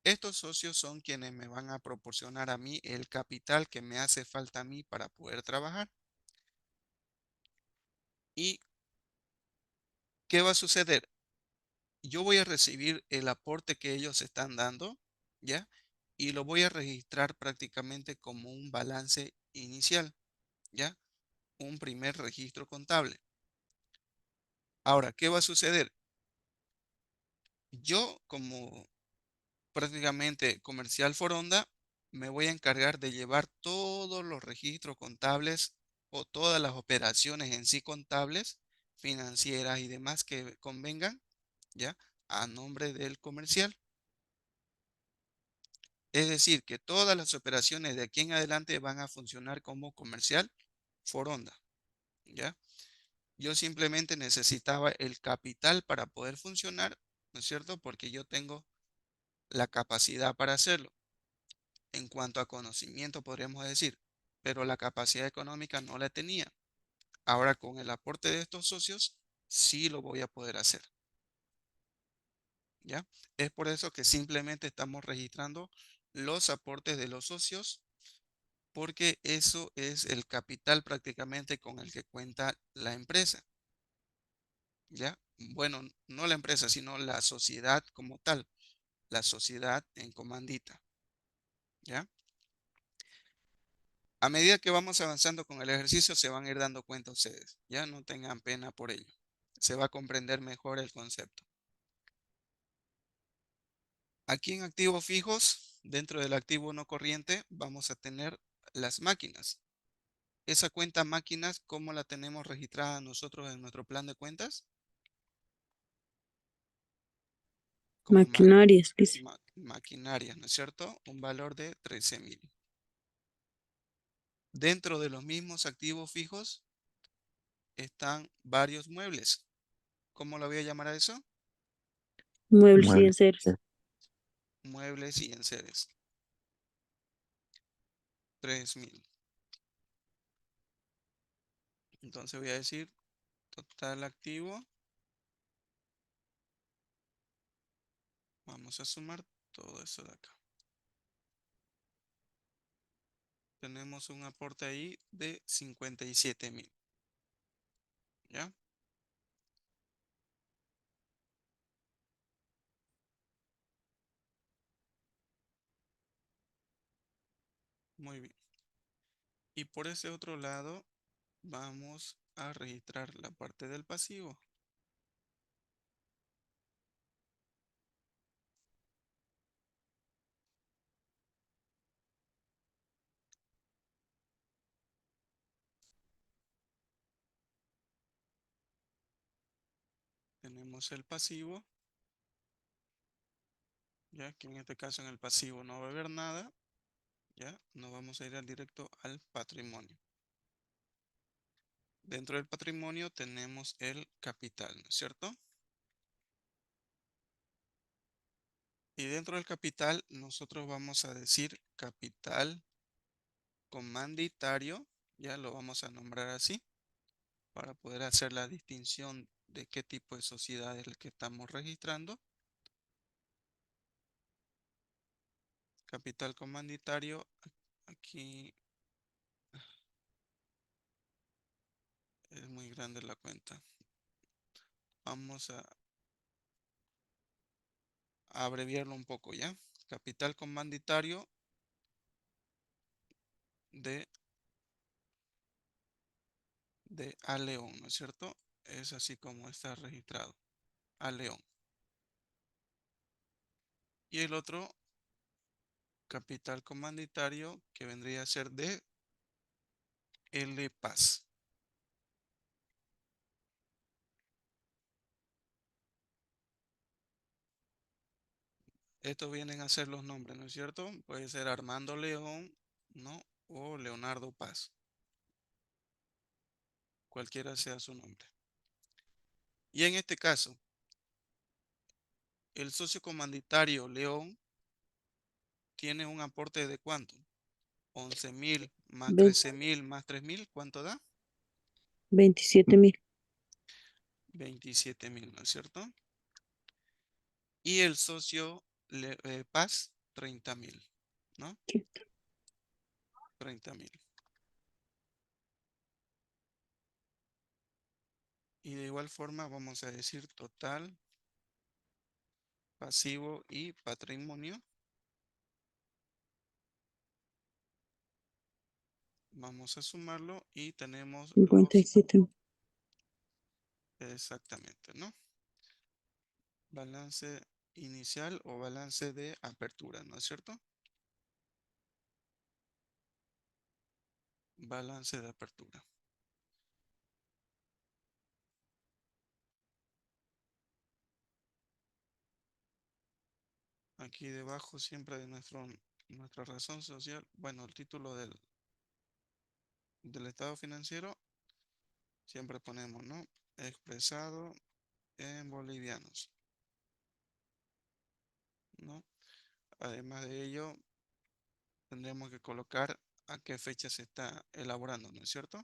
Estos socios son quienes me van a proporcionar a mí el capital que me hace falta a mí para poder trabajar. ¿Y qué va a suceder? Yo voy a recibir el aporte que ellos están dando, ¿ya? Y lo voy a registrar prácticamente como un balance inicial, ¿ya? Un primer registro contable. Ahora, ¿qué va a suceder? Yo como prácticamente comercial Foronda, me voy a encargar de llevar todos los registros contables o todas las operaciones en sí contables, financieras y demás que convengan, ¿ya? A nombre del comercial. Es decir, que todas las operaciones de aquí en adelante van a funcionar como comercial Foronda, ¿ya? Yo simplemente necesitaba el capital para poder funcionar, ¿no es cierto? Porque yo tengo la capacidad para hacerlo. En cuanto a conocimiento, podríamos decir, pero la capacidad económica no la tenía. Ahora con el aporte de estos socios, sí lo voy a poder hacer, ¿ya? Es por eso que simplemente estamos registrando los aportes de los socios, porque eso es el capital prácticamente con el que cuenta la empresa, ¿ya? Bueno, no la empresa, sino la sociedad como tal, la sociedad en comandita, ¿ya? A medida que vamos avanzando con el ejercicio, se van a ir dando cuenta ustedes. Ya no tengan pena por ello. Se va a comprender mejor el concepto. Aquí en activos fijos, dentro del activo no corriente, vamos a tener las máquinas. Esa cuenta máquinas, ¿cómo la tenemos registrada nosotros en nuestro plan de cuentas? Como Maquinarias, Lice. maquinaria, ¿no es cierto? Un valor de 13.000. Dentro de los mismos activos fijos están varios muebles. ¿Cómo lo voy a llamar a eso? Muebles y Muebles. enseres. Muebles y enseres. 3.000. Entonces voy a decir total activo. Vamos a sumar todo eso de acá. Tenemos un aporte ahí de 57,000. ¿Ya? Muy bien. Y por ese otro lado, vamos a registrar la parte del pasivo. Tenemos el pasivo. Ya que en este caso en el pasivo no va a haber nada. Ya nos vamos a ir al directo al patrimonio. Dentro del patrimonio tenemos el capital, ¿no es cierto? Y dentro del capital nosotros vamos a decir capital comanditario. Ya lo vamos a nombrar así para poder hacer la distinción de qué tipo de sociedad es el que estamos registrando. Capital comanditario, aquí es muy grande la cuenta. Vamos a abreviarlo un poco, ¿ya? Capital comanditario de A León, ¿no es cierto? Es así como está registrado, A León. Y el otro capital comanditario que vendría a ser de L Paz. Estos vienen a ser los nombres, ¿no es cierto? Puede ser Armando León, ¿no? O Leonardo Paz. Cualquiera sea su nombre. Y en este caso, el socio comanditario León tiene un aporte de ¿cuánto? 11,000 más 13,000 más 3,000, ¿cuánto da? 27,000. 27,000, ¿no es cierto? Y el socio Paz, 30,000, ¿no? 30,000. Y de igual forma vamos a decir total, pasivo y patrimonio. Vamos a sumarlo y tenemos los 57. exactamente, ¿no? Balance inicial o balance de apertura, ¿no es cierto? Balance de apertura. Aquí debajo siempre de nuestra razón social, bueno, el título del estado financiero, siempre ponemos, ¿no? Expresado en bolivianos, ¿no? Además de ello, tendremos que colocar a qué fecha se está elaborando, ¿no es cierto?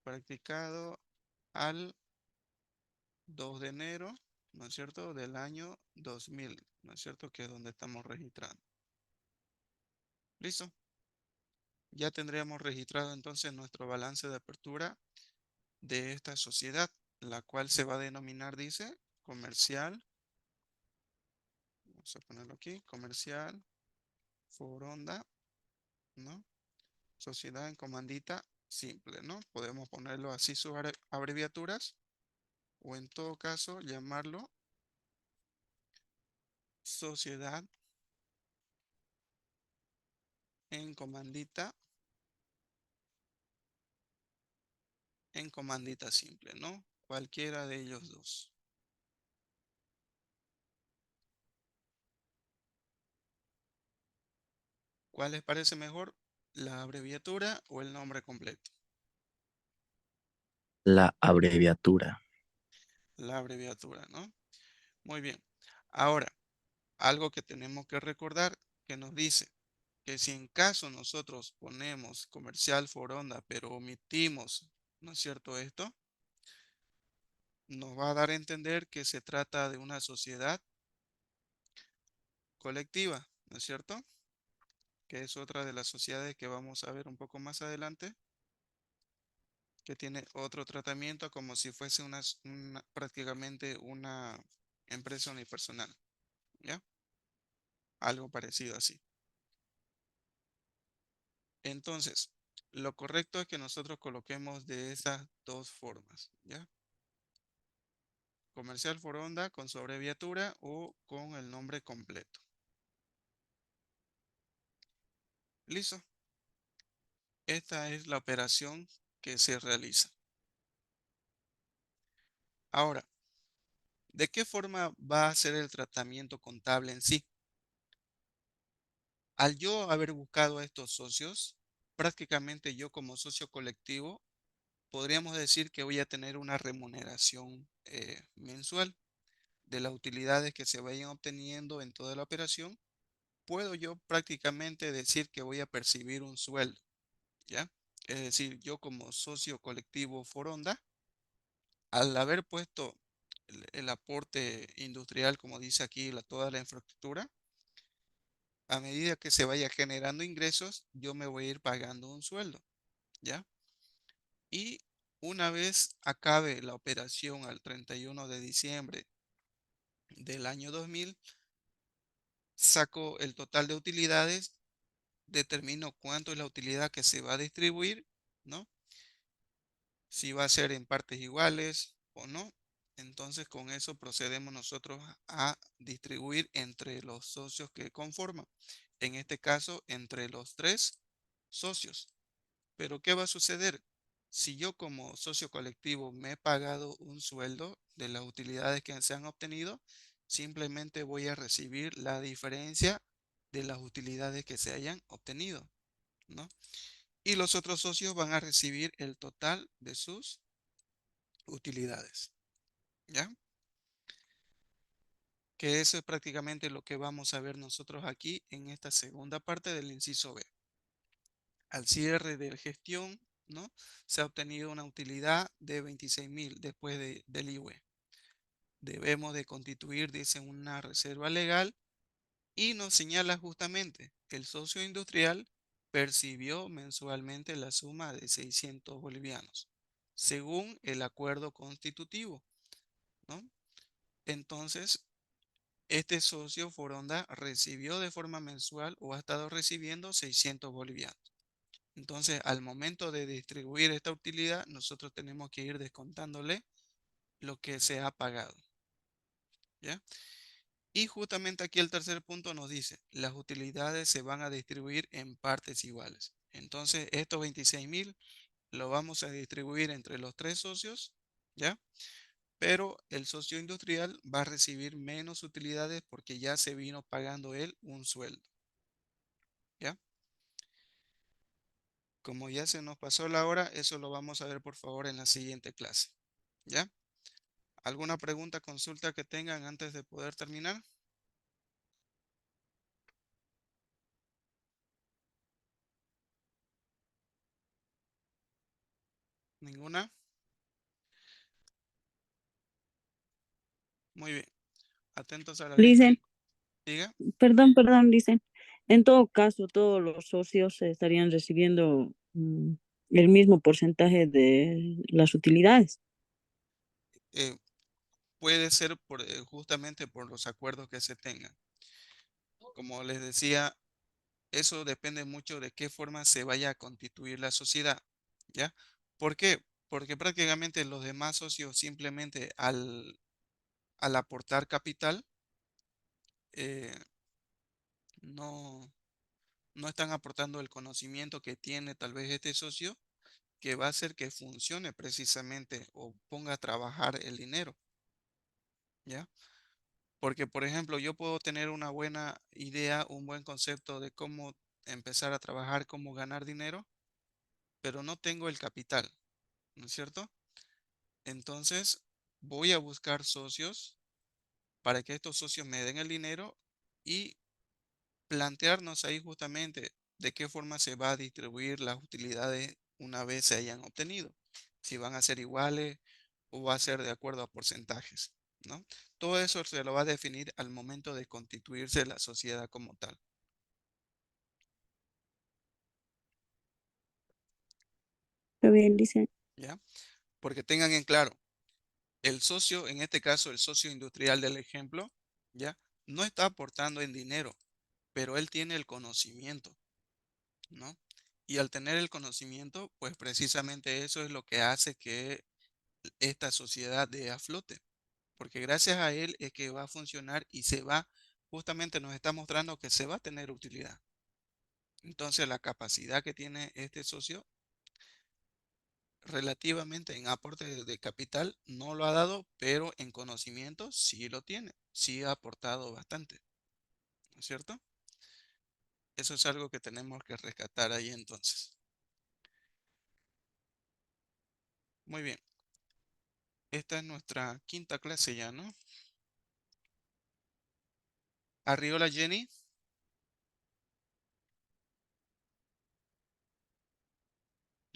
Practicado al 2 de enero, ¿no es cierto? Del año 2000, ¿no es cierto? Que es donde estamos registrando. ¿Listo? Ya tendríamos registrado entonces nuestro balance de apertura de esta sociedad, la cual se va a denominar, dice, comercial. Vamos a ponerlo aquí, comercial, Foronda, ¿no? Sociedad en comandita simple, ¿no? Podemos ponerlo así sus abreviaturas o en todo caso llamarlo sociedad en comandita simple, ¿no? Cualquiera de ellos dos. ¿Cuál les parece mejor? ¿La abreviatura o el nombre completo? La abreviatura. La abreviatura, ¿no? Muy bien. Ahora, algo que tenemos que recordar que nos dice que si en caso nosotros ponemos comercial Foronda, pero omitimos ¿no es cierto? Esto nos va a dar a entender que se trata de una sociedad colectiva, ¿no es cierto? Que es otra de las sociedades que vamos a ver un poco más adelante, que tiene otro tratamiento como si fuese prácticamente una empresa unipersonal, ¿ya? Algo parecido así. Entonces, lo correcto es que nosotros coloquemos de esas dos formas, ¿ya? Comercial Foronda con su abreviatura o con el nombre completo. Listo. Esta es la operación que se realiza. Ahora, ¿de qué forma va a ser el tratamiento contable en sí? Al yo haber buscado a estos socios, prácticamente yo como socio colectivo, podríamos decir que voy a tener una remuneración mensual de las utilidades que se vayan obteniendo en toda la operación. Puedo yo prácticamente decir que voy a percibir un sueldo, ¿ya? Es decir, yo como socio colectivo Foronda, al haber puesto el aporte industrial, como dice aquí, toda la infraestructura, a medida que se vaya generando ingresos, yo me voy a ir pagando un sueldo, ¿ya? Y una vez acabe la operación al 31 de diciembre del año 2000, saco el total de utilidades, determino cuánto es la utilidad que se va a distribuir, ¿no? Si va a ser en partes iguales o no. Entonces con eso procedemos nosotros a distribuir entre los socios que conforman. En este caso, entre los tres socios. Pero ¿qué va a suceder? Si yo como socio colectivo me he pagado un sueldo de las utilidades que se han obtenido, simplemente voy a recibir la diferencia de las utilidades que se hayan obtenido, ¿no? Y los otros socios van a recibir el total de sus utilidades, ¿ya? Que eso es prácticamente lo que vamos a ver nosotros aquí en esta segunda parte del inciso B. Al cierre de la gestión, ¿no? Se ha obtenido una utilidad de 26.000 después del IUE. Debemos de constituir, dice, una reserva legal y nos señala justamente que el socio industrial percibió mensualmente la suma de 600 bolivianos, según el acuerdo constitutivo, ¿no? Entonces, este socio Foronda recibió de forma mensual o ha estado recibiendo 600 bolivianos. Entonces, al momento de distribuir esta utilidad, nosotros tenemos que ir descontándole lo que se ha pagado, ¿ya? Y justamente aquí el tercer punto nos dice, las utilidades se van a distribuir en partes iguales. Entonces, estos 26.000 lo vamos a distribuir entre los tres socios, ¿ya? Pero el socio industrial va a recibir menos utilidades porque ya se vino pagando él un sueldo, ¿ya? Como ya se nos pasó la hora, eso lo vamos a ver por favor en la siguiente clase, ¿ya? ¿Alguna pregunta, consulta que tengan antes de poder terminar? ¿Ninguna? Muy bien. Atentos a la lista. Dicen, Diga. perdón, dicen. En todo caso, todos los socios estarían recibiendo el mismo porcentaje de las utilidades. eh, puede ser justamente por los acuerdos que se tengan. Como les decía, eso depende mucho de qué forma se vaya a constituir la sociedad, ¿ya? ¿Por qué? Porque prácticamente los demás socios simplemente al aportar capital, eh, no, no están aportando el conocimiento que tiene tal vez este socio que va a hacer que funcione precisamente o ponga a trabajar el dinero, ¿ya? Porque, por ejemplo, yo puedo tener una buena idea, un buen concepto de cómo empezar a trabajar, cómo ganar dinero, pero no tengo el capital, ¿no es cierto? Entonces, voy a buscar socios para que estos socios me den el dinero y plantearnos ahí justamente de qué forma se va a distribuir las utilidades una vez se hayan obtenido. si van a ser iguales o va a ser de acuerdo a porcentajes, ¿no? Todo eso se lo va a definir al momento de constituirse la sociedad como tal, Está bien, Licen. ¿ya? Porque tengan en claro, el socio, en este caso el socio industrial del ejemplo, ¿ya? No está aportando en dinero, pero él tiene el conocimiento, ¿no? Y al tener el conocimiento, pues precisamente eso es lo que hace que esta sociedad dé a flote, porque gracias a él es que va a funcionar y se va, justamente nos está mostrando que se va a tener utilidad. Entonces la capacidad que tiene este socio relativamente en aporte de capital no lo ha dado, pero en conocimiento sí lo tiene, sí ha aportado bastante, ¿no es cierto? Eso es algo que tenemos que rescatar ahí entonces. Muy bien, esta es nuestra quinta clase ya, ¿no? Arriola Jenny,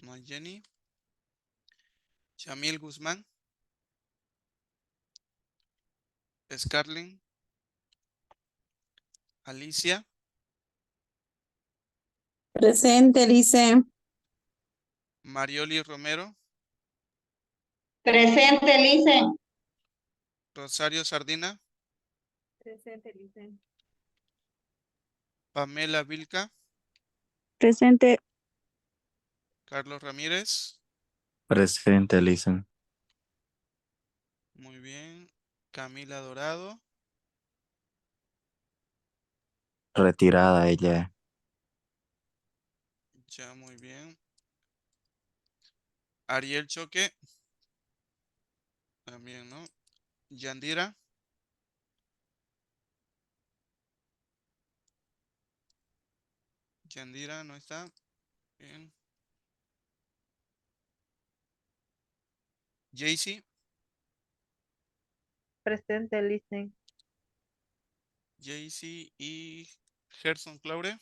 no hay Jenny. Shamil Guzmán, Scarlin, Alicia, Presente, Lice. Marioli Romero, Presente, Lice. Rosario Sardina, Presente, Lice. Pamela Vilca, Presente. Carlos Ramírez, Presente, Listen. muy bien, Camila Dorado, Retirada ella. ya muy bien, Ariel Choque, también, ¿no? Yandira, Yandira no está, bien, Jaycee, Presente, Lice. Jaycee y Gerson Claure,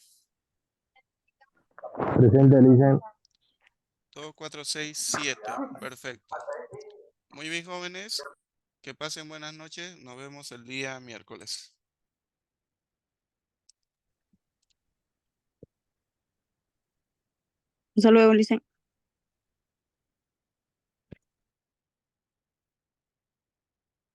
Presente, Licen. todo 4, 6, 7, perfecto. Muy bien, jóvenes, que pasen buenas noches, nos vemos el día miércoles. Hasta luego, Licen.